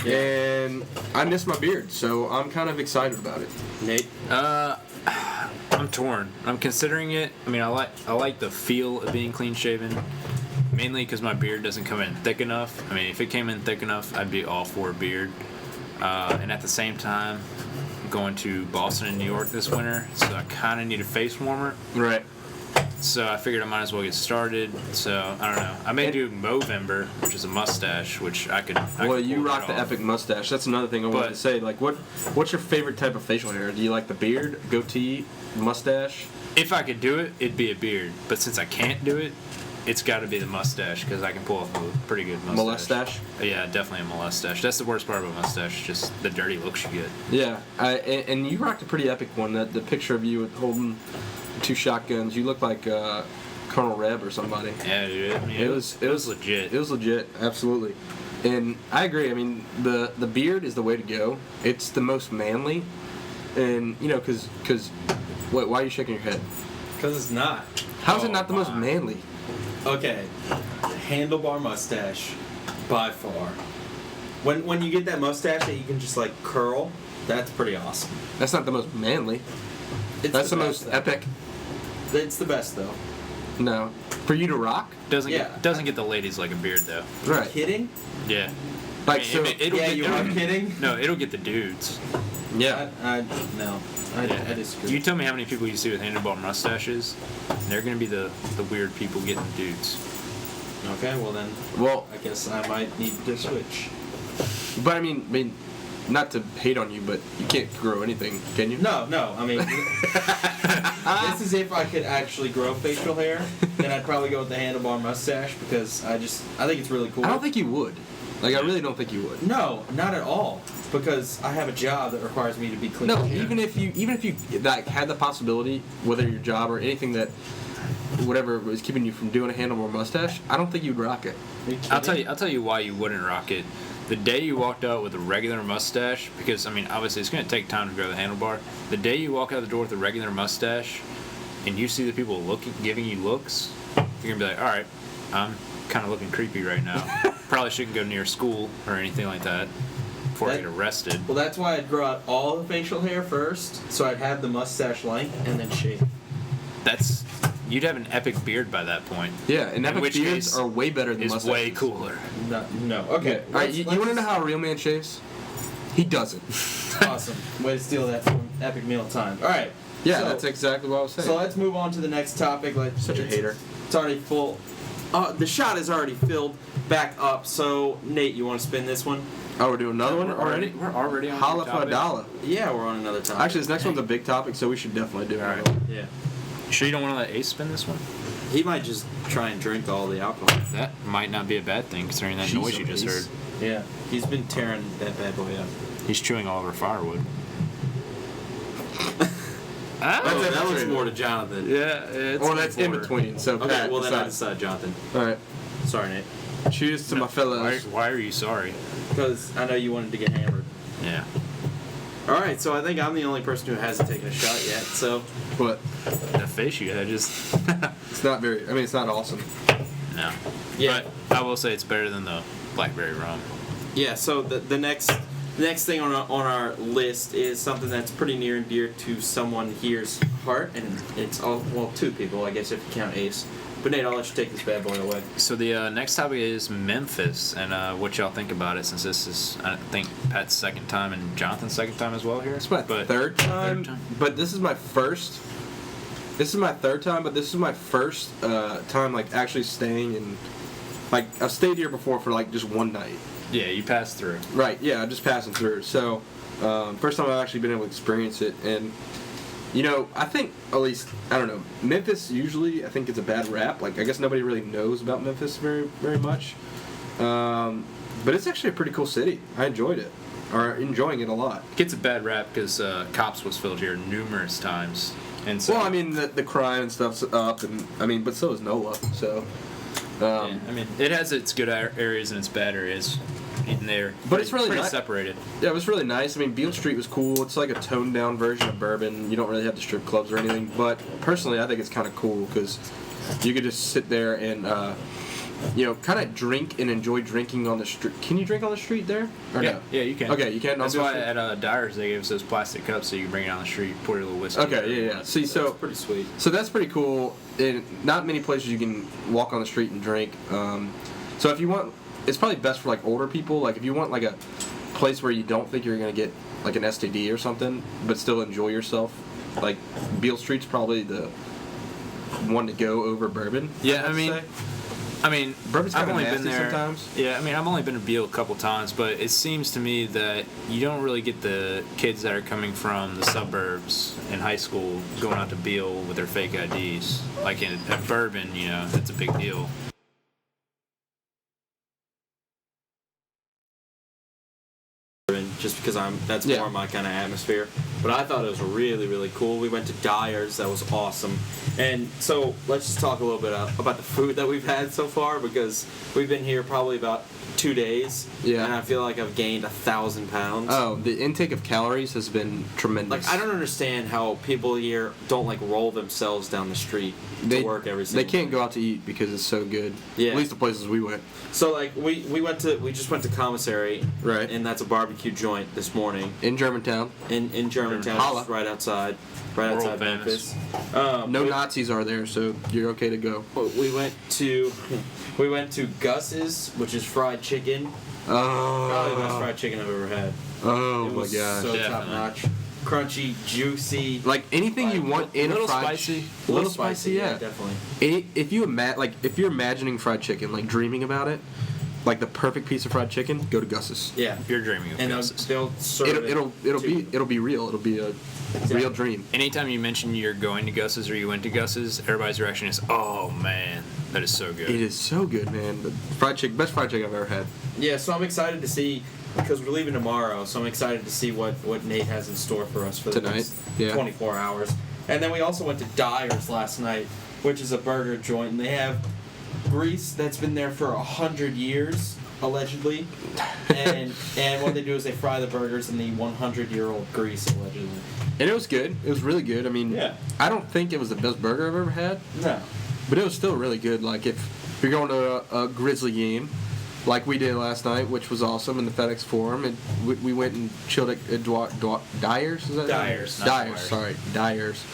And I miss my beard, so I'm kind of excited about it. Nate? I'm torn. I'm considering it. I mean, I like the feel of being clean shaven, mainly because my beard doesn't come in thick enough. I mean, if it came in thick enough, I'd be all for a beard. And at the same time, I'm going to Boston and New York this winter, so I kind of need a face warmer. Right. So I figured I might as well get started. So I don't know. I may do Movember, which is a mustache, which I could. Well, you rock the epic mustache. That's another thing I wanted to say. Like, what's your favorite type of facial hair? Do you like the beard, goatee, mustache? If I could do it, it'd be a beard. But since I can't do it, it's got to be the mustache because I can pull off a pretty good mustache. Molestache? Yeah, definitely a mustache. That's the worst part of a mustache, just the dirty looks you get. Yeah, and you rocked a pretty epic one. That the picture of you holding 2 shotguns. You look like Colonel Reb or somebody. Yeah, dude. I mean, It was legit. It was legit, absolutely. And I agree. I mean, the beard is the way to go. It's the most manly, and you know, because why are you shaking your head? Because it's not. How's it not the most manly? Okay. Handlebar mustache, by far. When you get that mustache that you can just like curl, that's pretty awesome. That's not the most manly. That's the most best, epic. though. It's the best though. No, for you to rock. Doesn't Yeah. get the ladies like a beard though. Right. Kidding? Yeah. Like I mean, so. it'll Yeah, get, you it'll- are kidding? No, it'll get the dudes. Yeah. No. I disagree. You tell me how many people you see with handlebar mustaches, and they're gonna be the weird people getting the dudes. Okay, well then, Well, I guess I might need to switch. but I mean, not to hate on you, but you can't grow anything, can you? No, I mean, this is if I could actually grow facial hair, then I'd probably go with the handlebar mustache because I think it's really cool. I don't think you would. Like, I really don't think you would. No, not at all. Because I have a job that requires me to be clean. No, shaven. even if you like had the possibility, whether your job or anything that, whatever was keeping you from doing a handlebar mustache, I don't think you'd rock it. Are you kidding? I'll tell you why you wouldn't rock it. The day you walked out with a regular mustache, because I mean obviously it's gonna take time to grow the handlebar. The day you walk out the door with a regular mustache, and you see the people giving you looks, you're gonna be like, all right, I'm kind of looking creepy right now. Probably shouldn't go near school or anything like that before I get arrested. Well, that's why I'd grow out all the facial hair first, so I'd have the mustache length and then shave. You'd have an epic beard by that point. Yeah, and In epic which beards case, are way better than It's mustaches. way cooler. No. Okay. All right, you want to know how a real man shaves? He doesn't. Awesome. Way to steal that from Epic Meal Time. All right. Yeah, so, that's exactly what I was saying. So let's move on to the next topic. Such a hater. It's already full. The shot is already filled back up. So Nate, you want to spin this one? Oh, we're doing another one already? We're already on Holla the for a topic. dollar. Yeah, we're on another topic. Actually, this next one's a big topic, so we should definitely do it. All right. Yeah. You sure you don't want to let Ace spin this one? He might just try and drink all the alcohol. That might not be a bad thing considering that Jeez, noise you just Ace. heard. Yeah. He's been tearing that bad boy up. He's chewing all over firewood. That was more to Jonathan. Yeah, it's Or that's in between, so Okay, Pat, well then I decide. decide Jonathan. All right. Sorry, Nate. Cheers to my fellows. Why are you sorry? Because I know you wanted to get hammered. Yeah. All right, so I think I'm the only person who hasn't taken a shot yet. So But That face you had just. it's not very, I mean, it's not awesome. No. yeah, But I will say it's better than the blackberry rum. yeah. So the next thing on our list is something that's pretty near and dear to someone here's heart, and it's two people, I guess, if you count Ace. But Nate, I'll let you take this bad boy away. So the next topic is Memphis, and what y'all think about it, since this is, I think, Pat's second time and Jonathan's second time as well here. It's my third time, but this is my first. This is my third time, but this is my first time like actually staying in. Like I've stayed here before for like just one night. Yeah, you passed through. Right. Yeah, I'm just passing through. So First time I've actually been able to experience it, and I think at least I don't know. Memphis usually I think gets a bad rap. Like I guess nobody really knows about Memphis very very much, but it's actually a pretty cool city. I enjoyed it, or enjoying it a lot. Gets a bad rap because Cops was filled here numerous times, and so. Well, I mean the crime and stuff's up, and but so is NOLA. So. Yeah, I mean, it has its good areas and its bad areas in there. But it's really pretty nice. separated. Yeah, it was really nice. I mean, Beale Street was cool. It's like a toned down version of Bourbon. You don't really have the strip clubs or anything. But personally, I think it's kind of cool because you could just sit there and, kind of drink and enjoy drinking on the street. Can you drink on the street there? Or Yeah, no? yeah, you can. Okay, you can. That's why at Dyer's they gave us those plastic cups so you can bring it down the street, pour your little whiskey. Okay, yeah. See, so Pretty sweet. So that's pretty cool. And not many places you can walk on the street and drink. So if you want, it's probably best for like older people. Like if you want like a place where you don't think you're gonna get like an STD or something, but still enjoy yourself, like Beale Street's probably the one to go over Bourbon. Yeah, I mean, Bourbon's I've kinda only nasty been there sometimes. Yeah, I mean, I've only been to Beale a couple times, but it seems to me that you don't really get the kids that are coming from the suburbs in high school going out to Beale with their fake IDs. Like at Bourbon, that's a big deal. Just because that's Yeah. more my kind of atmosphere. But I thought it was really, really cool. We went to Dyer's. That was awesome. And so let's just talk a little bit about the food that we've had so far because we've been here probably about 2 days. Yeah. And I feel like I've gained 1,000 pounds. Oh, the intake of calories has been tremendous. Like, I don't understand how people here don't, like, roll themselves down the street to work every single They can't day. go out to eat because it's so good. Yeah. At least the places we went. So, like, we just went to Commissary. Right. And that's a barbecue joint this morning In Germantown. in Germantown, Holla. just right outside World Memphis. No Nazis are there, so you're okay to go. We went to Gus's, which is fried chicken. Probably the best Oh, fried chicken I've ever had. oh It my was gosh. so Definitely. top notch, crunchy, juicy. Like anything you want in a little a fried spicy. A little spicy, yeah. definitely. If you're imagining fried chicken, like dreaming about it, like the perfect piece of fried chicken, go to Gus's. Yeah, You're dreaming of and Gus's. they'll serve It'll be real. It'll be a real dream. Anytime you mention you're going to Gus's or you went to Gus's, everybody's reaction is, "Oh man, that is so good." It is so good, man. The best fried chicken I've ever had. Yeah, so I'm excited to see because we're leaving tomorrow. So I'm excited to see what Nate has in store for us for the Tonight? next Yeah. 24 hours. And then we also went to Dyer's last night, which is a burger joint, and they have grease that's been there for 100 years. Allegedly, and what they do is they fry the burgers in the 100-year-old grease, allegedly. And it was good. It was really good. I mean, Yeah. I don't think it was the best burger I've ever had, No. but it was still really good. Like if you're going to a Grizzly game, like we did last night, which was awesome in the FedEx Forum, and we went and chilled at Dyer's. Is that Dyer's, not Dyer's, Dwyer's. sorry, Dyer's,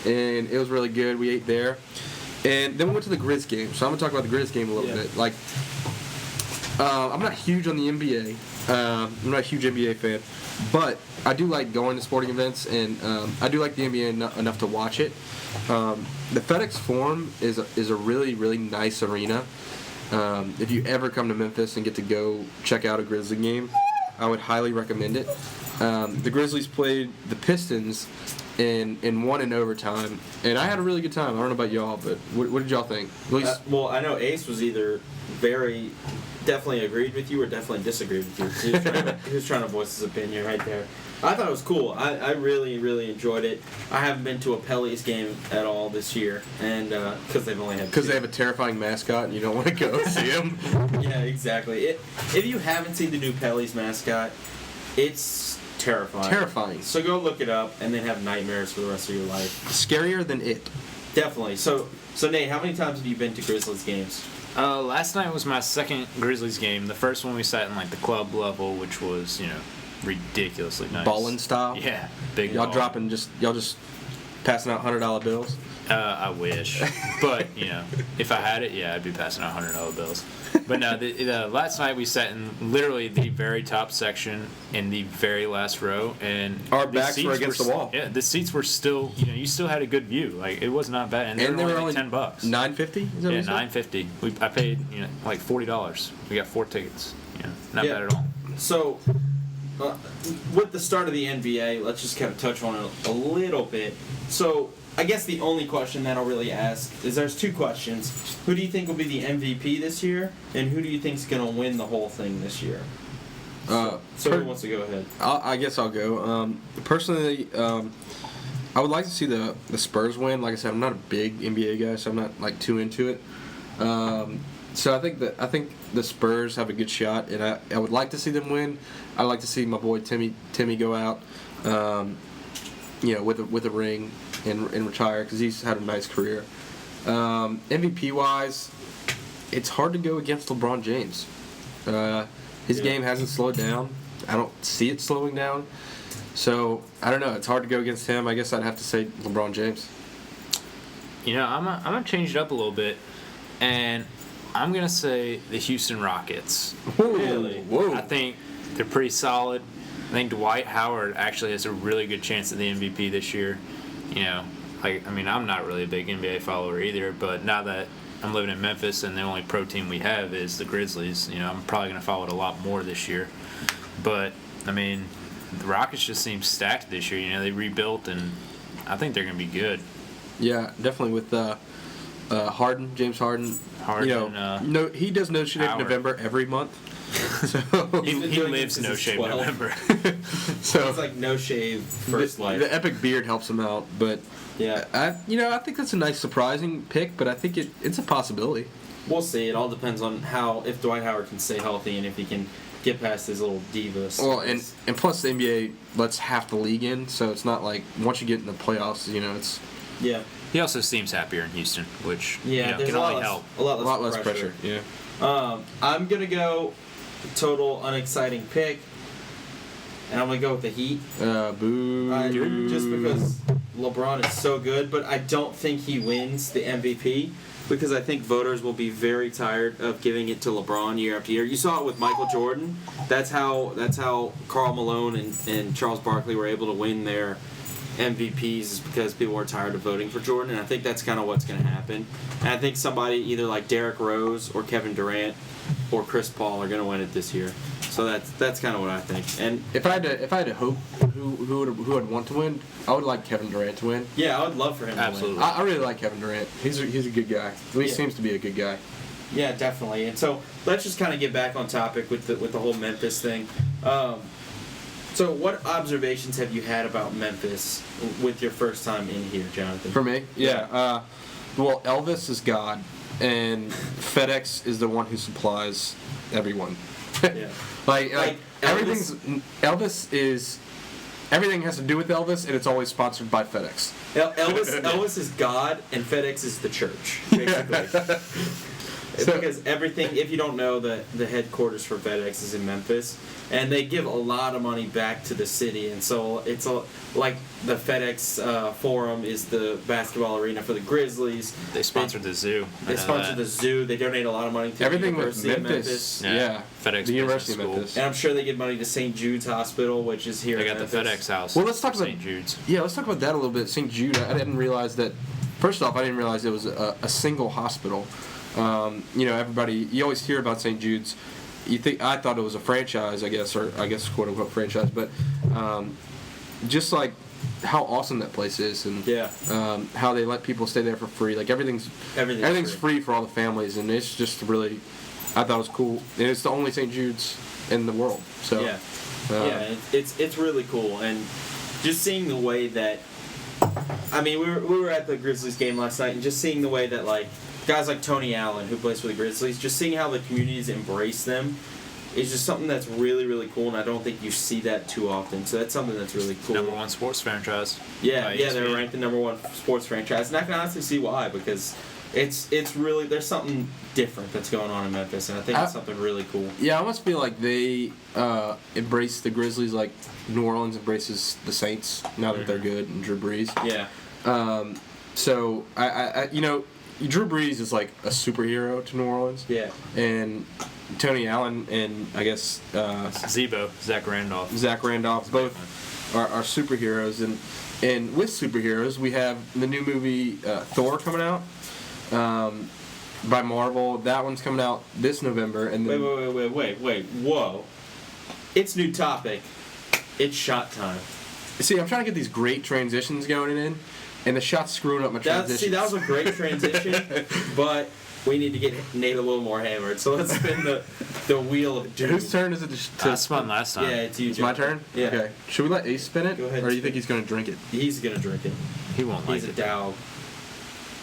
and it was really good. We ate there, and then we went to the Grizz game. So I'm gonna talk about the Grizz game a little Yeah. bit. Like, I'm not huge on the NBA. I'm not a huge NBA fan, but I do like going to sporting events, and I do like the NBA enough to watch it. The FedEx Forum is a really, really nice arena. If you ever come to Memphis and get to go check out a Grizzly game, I would highly recommend it. The Grizzlies played the Pistons and won in overtime, and I had a really good time. I don't know about y'all, but what did y'all think? At least, Well, I know Ace was either definitely agreed with you or definitely disagreed with you. He was trying to voice his opinion right there. I thought it was cool. I really, really enjoyed it. I haven't been to a Pellies game at all this year, and because they've only had because two. they have a terrifying mascot and you don't want to go see them. Yeah, exactly. If you haven't seen the new Pellies mascot, it's terrifying. Terrifying. So go look it up and then have nightmares for the rest of your life. Scarier than it. Definitely. So Nate, how many times have you been to Grizzlies games? Last night was my second Grizzlies game. The first one we sat in like the club level, which was ridiculously nice. Ballin' style. Yeah, big. Y'all ball. dropping y'all just passing out $100 bills. I wish, but if I had it, yeah, I'd be passing out $100 bills. But no, the last night we sat in literally the very top section in the very last row, and Our the backs were seats against the wall. Yeah, the seats were still, you still had a good view. Like it was not bad, and they were only like $10. $9.50. Is that what Yeah, you said? $9.50. I paid like $40. We got 4 tickets. Not Yeah. bad at all. So, with the start of the NBA, let's just kind of touch on it a little bit. So, I guess the only question that I'll really ask is there's two questions. Who do you think will be the MVP this year, and who do you think is going to win the whole thing this year? So who wants to go ahead? I guess I'll go. Personally, I would like to see the Spurs win. Like I said, I'm not a big NBA guy, so I'm not like too into it. So I think the Spurs have a good shot, and I would like to see them win. I'd like to see my boy Timmy go out, with a ring and retire because he's had a nice career. MVP wise, it's hard to go against LeBron James. His game hasn't slowed down. I don't see it slowing down. So I don't know. It's hard to go against him. I guess I'd have to say LeBron James. I'm gonna change it up a little bit, and I'm gonna say the Houston Rockets. Really? Whoa. I think they're pretty solid. I think Dwight Howard actually has a really good chance at the MVP this year. I'm not really a big NBA follower either, but now that I'm living in Memphis and the only pro team we have is the Grizzlies, I'm probably going to follow it a lot more this year. But, the Rockets just seem stacked this year. They rebuilt, and I think they're going to be good. Yeah, definitely with Harden, James Harden. Harden, he does No Shave November every month. So he lives No Shave November. So it's like No Shave first life. The epic beard helps him out, but yeah, I think that's a nice surprising pick, but I think it's a possibility. We'll see. It all depends on if Dwight Howard can stay healthy and if he can get past his little divas. Well, and plus the NBA lets half the league in, so it's not like once you get in the playoffs, it's yeah. He also seems happier in Houston, which there's can only help. A lot less pressure. Yeah. I'm gonna go total unexciting pick, and I'm gonna go with the Heat. Boo. Just because LeBron is so good, but I don't think he wins the MVP because I think voters will be very tired of giving it to LeBron year after year. You saw it with Michael Jordan. That's how Karl Malone and Charles Barkley were able to win their MVPs is because people were tired of voting for Jordan, and I think that's kind of what's going to happen. And I think somebody either like Derrick Rose or Kevin Durant or Chris Paul are going to win it this year. So that's kind of what I think. And if I had to hope who I'd want to win, I would like Kevin Durant to win. yeah, I would love for him Absolutely. to win. I really like Kevin Durant. He's a good guy. At least seems to be a good guy. Yeah, definitely. And so let's just kind of get back on topic with the whole Memphis thing. So what observations have you had about Memphis with your first time in here, Jonathan? For me, yeah. Well, Elvis is God, and FedEx is the one who supplies everyone. Yeah. like Elvis- everything has to do with Elvis, and it's always sponsored by FedEx. Elvis is God, and FedEx is the church, basically. Because everything, if you don't know, the headquarters for FedEx is in Memphis, and they give a lot of money back to the city, and so it's like the FedEx Forum is the basketball arena for the Grizzlies. They sponsored the zoo. They sponsor the zoo. They donate a lot of money to Everything the with University Memphis, of Memphis. Yeah. FedEx the University of Business Memphis. And I'm sure they give money to St. Jude's Hospital, which is here They in got the Memphis. FedEx house. Well, let's talk about St. Jude's. Yeah, let's talk about that a little bit. St. Jude. I didn't realize that. First off, I didn't realize it was a single hospital. Everybody. You always hear about St. Jude's. I thought it was a franchise, I guess quote unquote franchise, but just like how awesome that place is, and how they let people stay there for free. Like everything's free for all the families, and it's just really, I thought it was cool. And it's the only St. Jude's in the world. So it's really cool, and just seeing the way that, we were at the Grizzlies game last night, and just seeing the way that like guys like Tony Allen, who plays for the Grizzlies, just seeing how the communities embrace them is just something that's really, really cool, and I don't think you see that too often. So that's something that's really cool. #1 sports franchise. Yeah, they're ranked the #1 sports franchise, and I can honestly see why, because it's really, there's something different that's going on in Memphis, and I think it's something really cool. Yeah, I almost feel like they embrace the Grizzlies like New Orleans embraces the Saints now that they're good and Drew Brees. Yeah. So I Drew Brees is like a superhero to New Orleans. Yeah. And Tony Allen and I guess Zach Randolph, both are superheroes, and with superheroes we have the new movie Thor coming out by Marvel. That one's coming out this November. And then Wait, whoa! It's new topic. It's shot time. See, I'm trying to get these great transitions going in, and the shot's screwing up my transition. See, that was a great transition, but we need to get Nate a little more hammered. So let's spin the wheel of doom. Whose turn is it to I spun last time. Yeah, it's you. It's my turn? Yeah. Okay. Should we let Ace spin it? Go ahead. Or do you think he's going to drink it? He's gonna drink it. He won't like He's a it. dog.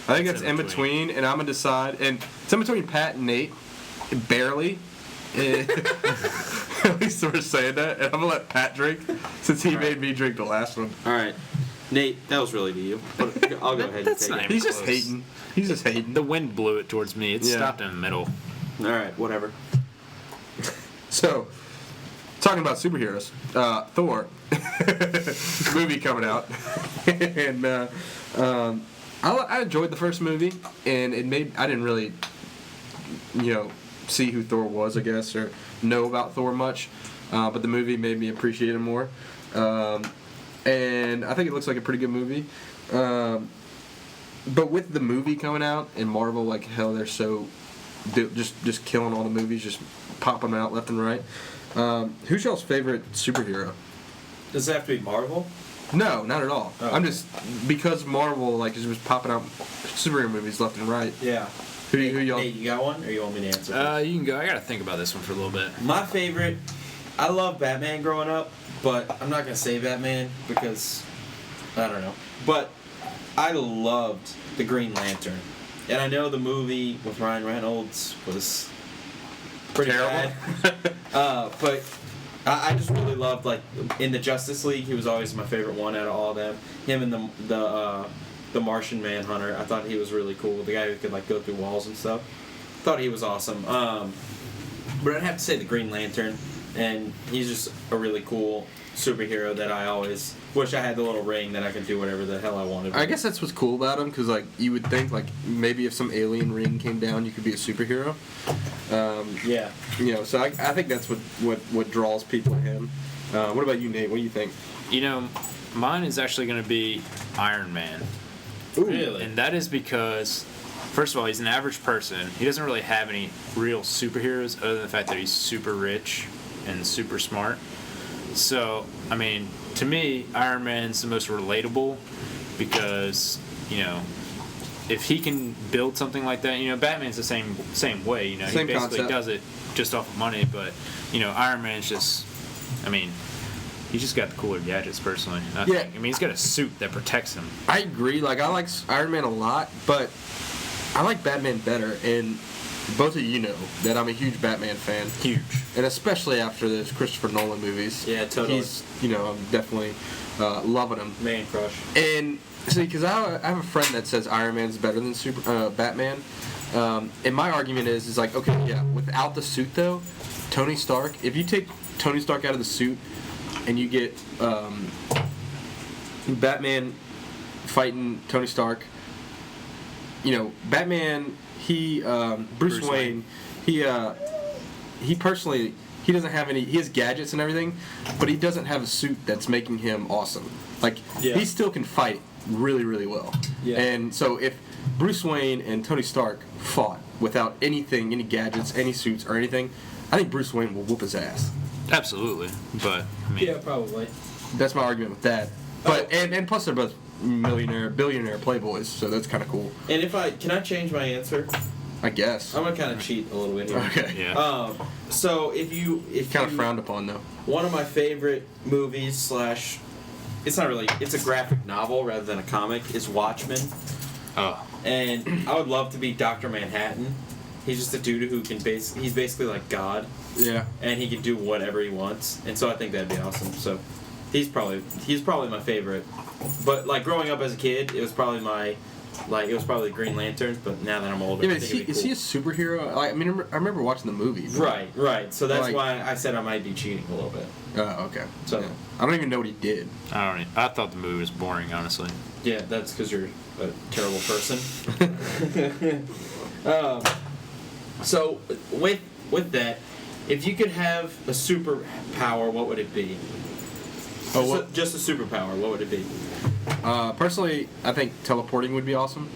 I think that's It's in in between, and I'm going to decide. And it's in between Pat and Nate. Barely. At least we're saying that. And I'm going to let Pat drink since he made me drink the last one. All right, Nate, that was really to you. But I'll go ahead and That's take not it. even He's just close. hating. He's just hating. The wind blew it towards me. It Yeah. stopped in the middle. All right, whatever. So, talking about superheroes, Thor movie coming out, and I enjoyed the first movie, and I didn't really, see who Thor was, I guess, or know about Thor much, but the movie made me appreciate him more, and I think it looks like a pretty good movie. But with the movie coming out and Marvel, like hell, they're so just killing all the movies, just popping them out left and right. Who's y'all's favorite superhero? Does it have to be Marvel? No, not at all. Oh. I'm just because Marvel is just popping out superhero movies left and right. Yeah. Who y'all? Nate, you got one, or you want me to answer? You can go. I gotta think about this one for a little bit. My favorite, I love Batman growing up, but I'm not gonna say Batman because I don't know. But I loved the Green Lantern, and I know the movie with Ryan Reynolds was pretty Terrible. bad. But I just really loved, like, in the Justice League, he was always my favorite one out of all of them. Him and the Martian Manhunter, I thought he was really cool. The guy who could, like, go through walls and stuff. Thought he was awesome. But I'd have to say the Green Lantern, and he's just a really cool superhero that I always wish I had the little ring that I could do whatever the hell I wanted. I guess that's what's cool about him, because like you would think like maybe if some alien ring came down, you could be a superhero. Yeah. So I think that's what draws people to him. What about you, Nate? What do you think? Mine is actually gonna be Iron Man. Ooh. Really? And that is because, first of all, he's an average person. He doesn't really have any real superheroes other than the fact that he's super rich and super smart. So, I mean, to me, Iron Man's the most relatable because, if he can build something like that, Batman's the same way, he Same basically concept. does it just off of money, but, Iron Man's just, he's just got the cooler gadgets, personally. I think. He's got a suit that protects him. I agree. Like I like Iron Man a lot, but I like Batman better. And both of you know that I'm a huge Batman fan. Huge. And especially after those Christopher Nolan movies. Yeah, totally. He's, I'm definitely loving him. Man crush. And see, because I have a friend that says Iron Man's better than Batman. And my argument is like, okay, yeah, without the suit though, Tony Stark, if you take Tony Stark out of the suit and you get Batman fighting Tony Stark, Batman, Bruce Wayne, he personally, he doesn't have any, he has gadgets and everything, but he doesn't have a suit that's making him awesome. Like, he still can fight really, really well. Yeah. And so if Bruce Wayne and Tony Stark fought without anything, any gadgets, any suits, or anything, I think Bruce Wayne will whoop his ass. Absolutely. But, Yeah, probably. That's my argument with that. But and plus they're both billionaire playboys, so that's kind of cool. And can I change my answer? I guess. I'm gonna kind of cheat a little bit here. Okay. yeah. So if Kind of frowned upon though. one of my favorite movies / it's not really, it's a graphic novel rather than a comic, is Watchmen. Oh. And I would love to be Dr. Manhattan. He's just a dude who can he's basically like God, Yeah. and he can do whatever he wants. And so I think that'd be awesome. So he's probably my favorite. But like growing up as a kid, it was probably Green Lantern. But now that I'm older, Yeah, I but think it'd be is he a cool. superhero? I remember watching the movie. but- Right. So that's Like- why I said I might be cheating a little bit. Okay. So- Yeah. I don't even know what he did. I thought the movie was boring, honestly. Yeah, that's because you're a terrible person. So with that, if you could have a superpower, what would it be? Just a superpower, what would it be? Personally, I think teleporting would be awesome.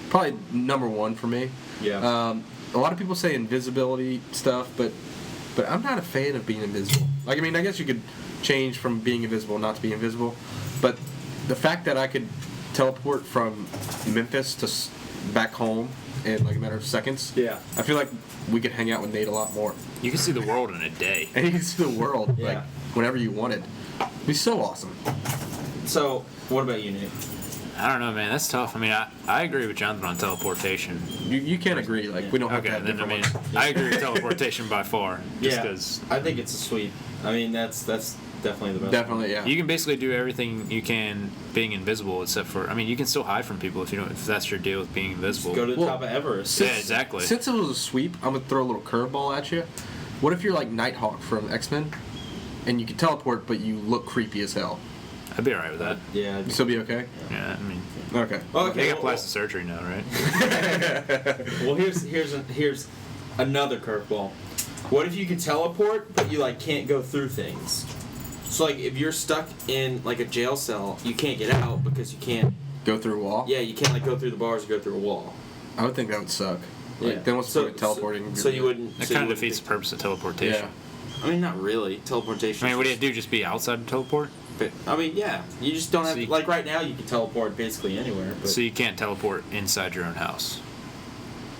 Probably number one for me. Yeah. A lot of people say invisibility stuff, but but I'm not a fan of being invisible. Like, I mean, I guess you could change from being invisible not to be invisible, but the fact that I could teleport from Memphis to back home in like a matter of seconds, Yeah. I feel like we could hang out with Nate a lot more. You can see the world in a day. And you can see the world like Yeah. whenever you wanted. It'd be so awesome. So, what about you, Nate? I don't know, man. That's tough. I mean, I agree with Jonathan on teleportation. You can't agree. Like, we don't have to Okay, have then I different mean, ones. I agree with teleportation by far. Just Yeah. because I think it's a sweep. I mean, that's definitely the best. Definitely, yeah. you can basically do everything you can being invisible, except for, I mean, you can still hide from people if that's your deal with being invisible. Go to the Well, top of Everest. Yeah, exactly. Since it was a sweep, I'm gonna throw a little curveball at you. What if you're like Nighthawk from X-Men, and you can teleport, but you look creepy as hell? I'd be alright with that. Yeah. You still be okay? Yeah, I mean, Okay. Okay. they got well- plastic surgery now, right? Well, here's another curveball. What if you could teleport, but you like can't go through things? So like if you're stuck in like a jail cell, you can't get out because you can't. Go through a wall? Yeah, you can't like go through the bars or go through a wall. I would think that would suck. Like, Yeah. then what's the point of teleporting? So you wouldn't. That so you kind of wouldn't defeats the think- purpose of teleportation. Yeah. I mean, not really. Teleportation. I mean, what do you do? Just be outside to teleport? But, I mean, yeah. You just don't have So you- like right now. You can teleport basically anywhere. But So you can't teleport inside your own house.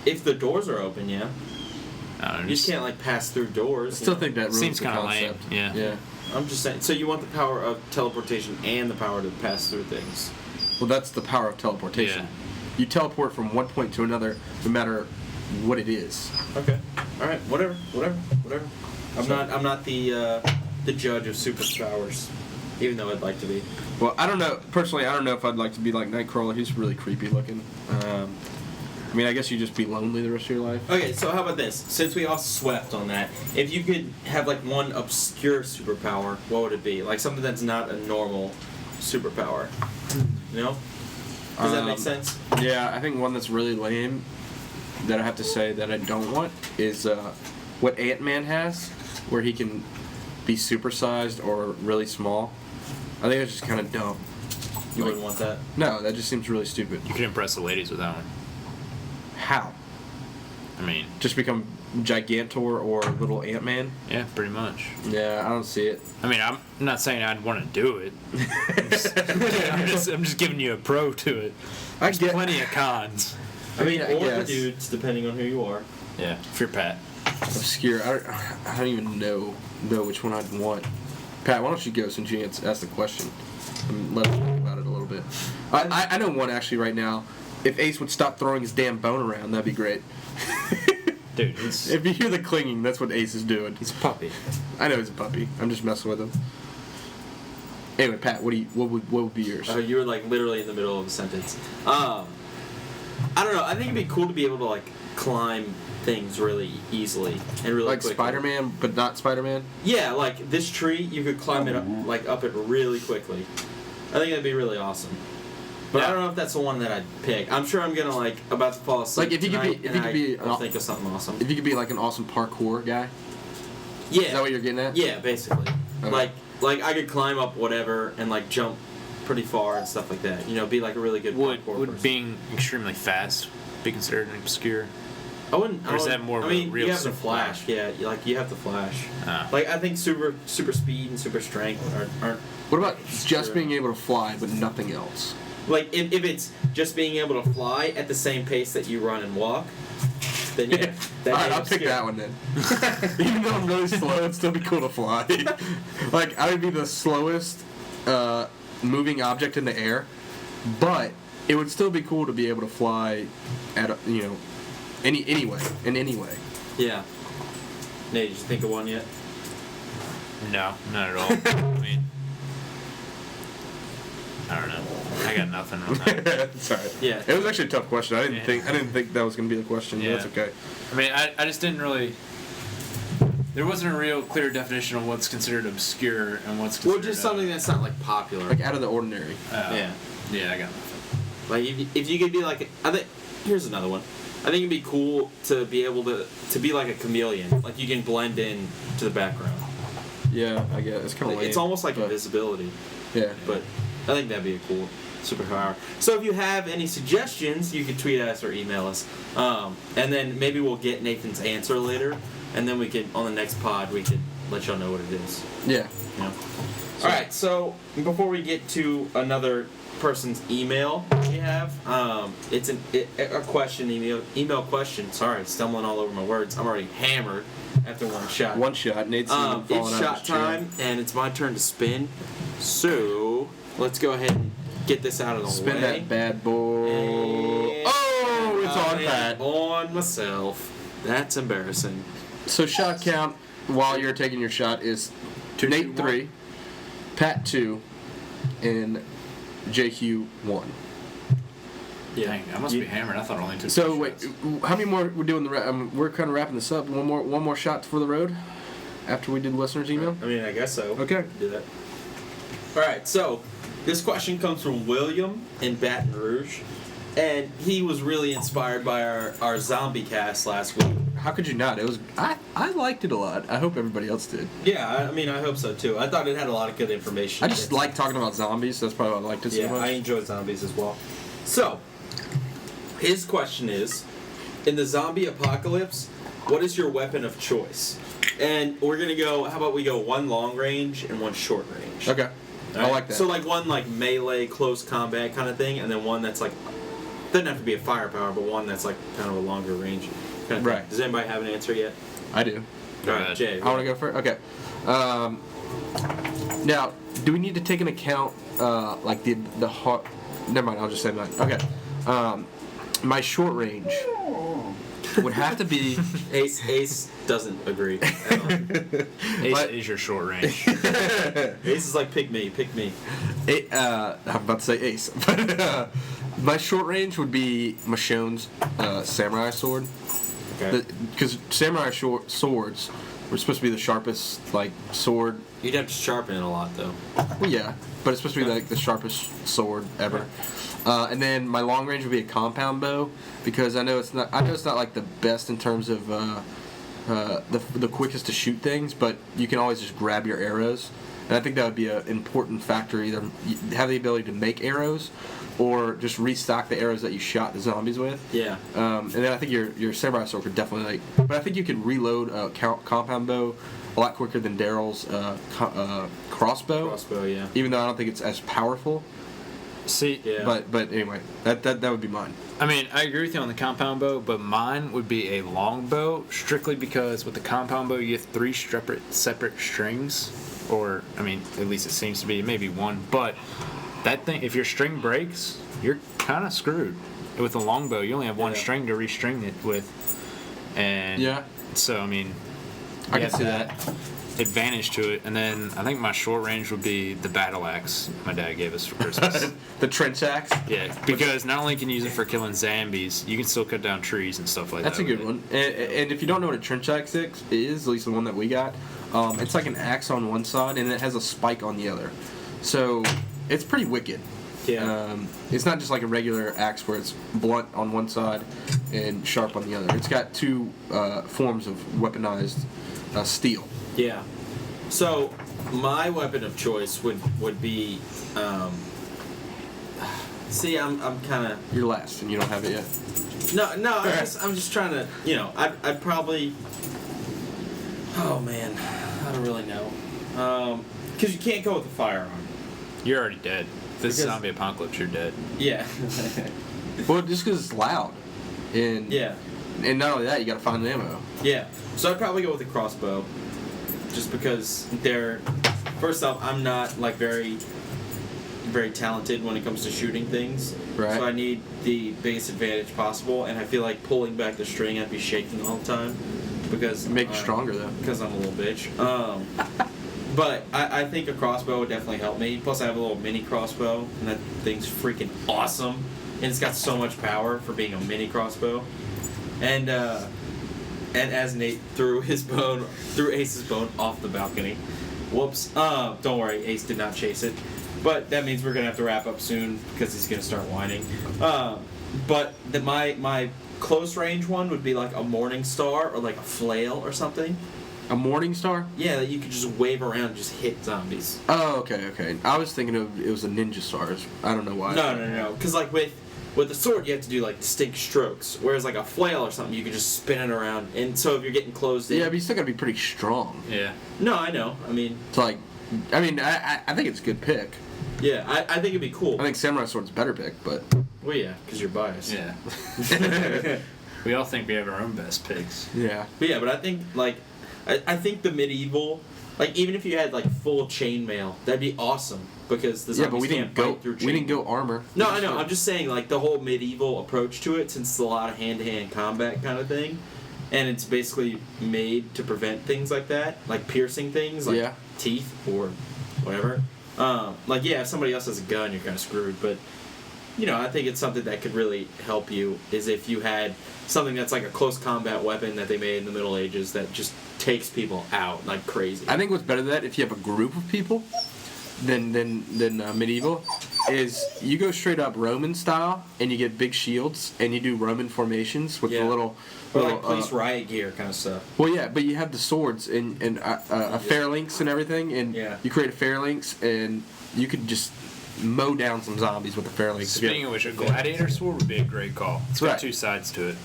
if the doors are open, yeah. I don't know, You just can't like pass through doors. I still you know? think that ruins Seems the kinda lame, concept. yeah. Yeah. I'm just saying. So you want the power of teleportation and the power to pass through things. Well, that's the power of teleportation. Yeah. You teleport from one point to another, no matter what it is. Okay. All right. Whatever. I'm not the judge of superpowers, even though I'd like to be. Well, I don't know. Personally, I don't know if I'd like to be like Nightcrawler. He's really creepy looking. I mean, I guess you just be lonely the rest of your life. Okay. So how about this? Since we all swept on that, if you could have like one obscure superpower, what would it be? Like something that's not a normal superpower. You know? Does that make sense? Yeah, I think one that's really lame that I have to say that I don't want is what Ant-Man has, where he can be supersized or really small. I think it's just kind of dumb. You wouldn't want that. No, that just seems really stupid. You can impress the ladies with that one. How? I mean, Just become Gigantor or little Ant-Man? yeah, pretty much. Yeah, I don't see it. I mean, I'm not saying I'd want to do it. I'm just giving you a pro to it. I There's plenty of cons. I mean, I or the guess. dudes, depending on who you are. Yeah, if you're Pat. Obscure. I don't even know which one I'd want. Pat, why don't you go since you asked the question and let us think about it a little bit. I know one actually right now. If Ace would stop throwing his damn bone around, that'd be great. Dude, he's If you hear the clinging, that's what Ace is doing. a puppy. I know he's a puppy. I'm just messing with him. Anyway, Pat, what would be yours? You were like literally in the middle of a sentence. I don't know. I think it'd be cool to be able to like climb things really easily and really Like quickly. Spider-Man, but not Spider-Man? Yeah, like this tree, you could climb it up it really quickly. I think that'd be really awesome. But I Yeah. don't know if that's the one that I'd pick. I'm sure I'm gonna like about to fall asleep. Like, if you could be- tonight, if you and could be I'll think of something awesome. If you could be like an awesome parkour guy? Yeah. Is that what you're getting at? Yeah, basically. Okay. Like I could climb up whatever and like jump pretty far and stuff like that. You know, be like a really good Would parkour would person. being extremely fast be considered obscure? I wouldn't. Or is that more of I a mean, real you have the superpower? flash. Yeah, you have the flash. Ah. Like I think super speed and super strength aren't What about just Sure. being able to fly but nothing else? like if it's just being able to fly at the same pace that you run and walk, then yeah. that Alright, is I'll pick obscure. that one then. Even though I'm really slow, it'd still be cool to fly. Like, I would be the slowest moving object in the air, but it would still be cool to be able to fly at, in any way. Yeah. Nate, did you think of one yet? No, not at all. I mean, I don't know. I got nothing on that. Sorry. Yeah. It was actually a tough question. I Yeah. didn't think that was gonna be the question. Yeah. But that's okay. I mean, I just didn't really. There wasn't a real clear definition of what's considered obscure and what's considered. Well, just something that's not like popular. Like out of the ordinary. Yeah. Yeah, I got nothing. Like if you could be like, I think here's another one. I think it'd be cool to be able to be like a chameleon. Like you can blend in to the background. Yeah, I guess it's kind of lame. It's almost like but- invisibility. Yeah. But I think that'd be a cool superpower. So if you have any suggestions, you can tweet at us or email us. And then maybe we'll get Nathan's answer later. and then we could on the next pod we could let y'all know what it is. Yeah. You know? All right. So before we get to another person's email we have, it's a question email question. Sorry, stumbling all over my words. I'm already hammered after one shot. One shot. Nate's falling it's out shot of his chair. time, and it's my turn to spin. So let's go ahead and get this out of the way. Spin that bad boy. And Oh, it's on Pat. On myself. That's embarrassing. So shot count while you're taking your shot is Two, Nate 2, 3, Pat 2, and JQ 1. Dang, I must You- be hammered. I thought I only took So 2 wait, shots. how many more we're doing? We're kind of wrapping this up. One more shot for the road after we did listeners' email. I mean, I guess so. Okay. Do that. All right. So this question comes from William in Baton Rouge, and he was really inspired by our zombie cast last week. How could you not? It was I liked it a lot. I hope everybody else did. Yeah, I mean, I hope so too. I thought it had a lot of good information. I just like talking about zombies. That's probably why I liked it so Yeah, much. I enjoy zombies as well. So, his question is, in the zombie apocalypse, what is your weapon of choice? And we're gonna go. How about we go one long range and one short range? Okay. All I like that. So like one like melee close combat kind of thing, and then one that's like doesn't have to be a firepower, but one that's like kind of a longer range. Kind of thing. Right. Does anybody have an answer yet? I do. Go All right, ahead. Jay. I want to go first. Okay. Now, do we need to take into account like the hard? Never mind. I'll just say mine. Okay. My short range would have to be. Ace doesn't agree. At all. Ace But- is your short range. Ace is like pick me. I'm about to say ace, but my short range would be Michonne's samurai sword. Okay. Because samurai swords were supposed to be the sharpest like sword. You'd have to sharpen it a lot though. Well, yeah, but it's supposed to be like the sharpest sword ever. And then my long range would be a compound bow because I know it's not like the best in terms of the quickest to shoot things, but you can always just grab your arrows. And I think that would be an important factor. Either you have the ability to make arrows, or just restock the arrows that you shot the zombies with. Yeah. And then I think your samurai sword could definitely but I think you can reload a compound bow a lot quicker than Daryl's crossbow. Crossbow, yeah. Even though I don't think it's as powerful. See, Yeah. But anyway, that would be mine. I mean, I agree with you on the compound bow, but mine would be a long bow, strictly because with the compound bow you have 3 separate strings, or I mean, at least it seems to be, maybe one. But that thing, if your string breaks, you're kind of screwed. With a long bow, you only have one Yeah. string to restring it with, and Yeah. So I mean, I you can have see that. advantage to it. And then I think my short range would be the battle axe my dad gave us for Christmas. The trench axe. Yeah, because not only can you use it for killing zombies, you can still cut down trees and stuff like That's that. a good with one. And if you don't know what a trench axe is, at least the one that we got, it's like an axe on one side and it has a spike on the other. So it's pretty wicked. Yeah. It's not just like a regular axe where it's blunt on one side and sharp on the other. It's got 2 forms of weaponized steel. Yeah. So my weapon of choice would be. See, I'm kind of. You're last and you don't have it yet. No. I'm just trying to. I'd probably. Oh man, I don't really know. Because you can't go with a firearm. You're already dead. This is Because- zombie apocalypse, you're dead. Yeah. Well, just because it's loud. And Yeah. And not only that, you got to find the ammo. Yeah. So I'd probably go with a crossbow, just because they're. First off, I'm not like very talented when it comes to shooting things. Right. So I need the biggest advantage possible, and I feel like pulling back the string, I'd be shaking all the time because Make you stronger though. because I'm a little bitch. But I think a crossbow would definitely help me. Plus, I have a little mini crossbow, and that thing's freaking awesome. And it's got so much power for being a mini crossbow. And as Nate threw Ace's bone off the balcony. Whoops. Don't worry, Ace did not chase it. But that means we're gonna have to wrap up soon because he's gonna start whining. But my close range one would be like a morning star or like a flail or something. A morning star? Yeah, that you could just wave around and just hit zombies. Oh, okay. I was thinking it was a ninja stars. I don't know why. No. Because like with With the sword, you have to do like distinct strokes, whereas like a flail or something, you can just spin it around. And so if you're getting closed in, Yeah, but you still gotta be pretty strong. Yeah. no, I know. I mean, It's like, I think it's a good pick. yeah, I think it'd be cool. I think samurai sword's a better pick, but Well, yeah, because you're biased. Yeah. We all think we have our own best picks. yeah. But I think like, I think the medieval, like even if you had like full chainmail, that'd be awesome because the zombies Yeah, but we can't didn't go. bite through chainmail. We didn't go armor. No, I know. I'm just saying, like, the whole medieval approach to it, since it's a lot of hand-to-hand combat kind of thing, and it's basically made to prevent things like that, like piercing things, like Yeah. teeth or whatever. Like, yeah, if somebody else has a gun, you're kind of screwed, but, you know, I think it's something that could really help you, is if you had something that's like a close combat weapon that they made in the Middle Ages that just takes people out like crazy. I think what's better than that, if you have a group of people, than medieval, is you go straight up Roman style and you get big shields and you do Roman formations with Yeah. the little. Or like police riot gear kind of stuff. Well, yeah, but you have the swords and a phalanx and everything, and Yeah. you create a phalanx and you could just mow down some zombies with a phalanx. Speaking of which, a gladiator sword would be a great call. It's got Right. two sides to it.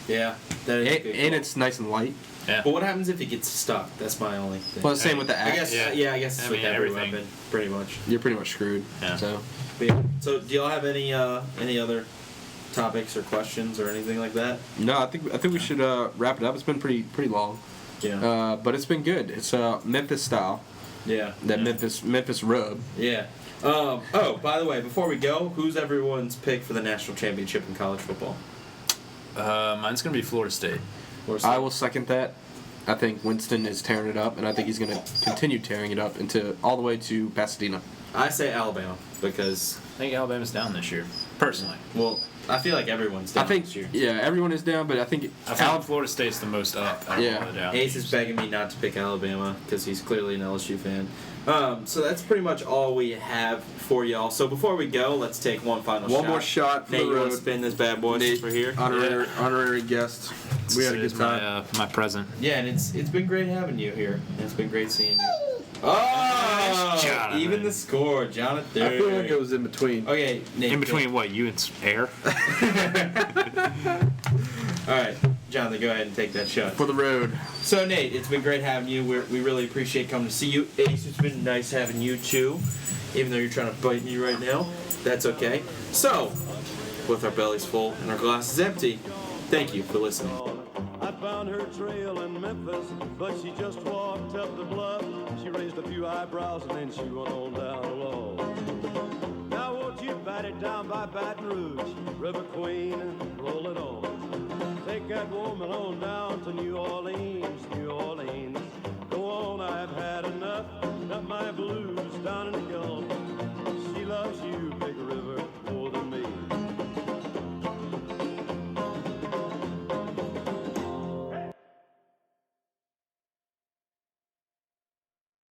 Yeah, that is a good And call. it's nice and light. Yeah. But what happens if it gets stuck? That's my only thing. Well, the same with the I axe. guess, Yeah. I guess it's I with mean, every everything. weapon, pretty much. You're pretty much screwed. Yeah. So But yeah. So, do y'all have any other topics or questions or anything like that? no, I think we should wrap it up. It's been pretty long, Yeah. but it's been good. It's Memphis style. Yeah. That Memphis rub. Yeah. Oh, by the way, before we go, who's everyone's pick for the national championship in college football? Mine's gonna be Florida State. I will second that. I think Winston is tearing it up, and I think he's going to continue tearing it up into all the way to Pasadena. I say Alabama because, I think Alabama's down this year, personally. well, I feel like everyone's down I think, this year. yeah, everyone is down, but I think I think Florida State's the most up out of Yeah. all the down. Ace is begging me not to pick Alabama because he's clearly an LSU fan. So that's pretty much all we have for y'all. So before we go, let's take one final shot. One more shot for Nate, the you want road. to spin this bad boy since we're here? Honorary guest. We had a good It's time. my present. Yeah, and it's been great having you here. It's been great seeing you. Oh, Jonathan. even the score, Jonathan. I feel like it was in between. Okay, Nate. In between what, you and air? All right, Jonathan, go ahead and take that shot. For the road. So, Nate, it's been great having you. We really appreciate coming to see you. Ace, it's been nice having you too, even though you're trying to bite me right now. That's okay. So, with our bellies full and our glasses empty, thank you for listening. I found her trail in Memphis, but she just walked up the bluff. She raised a few eyebrows and then she went on down the wall. Now won't you bat it down by Baton Rouge, River Queen, and roll it on. Take that woman on down to New Orleans, New Orleans. Go on, I've had enough. Got my blues down and gone.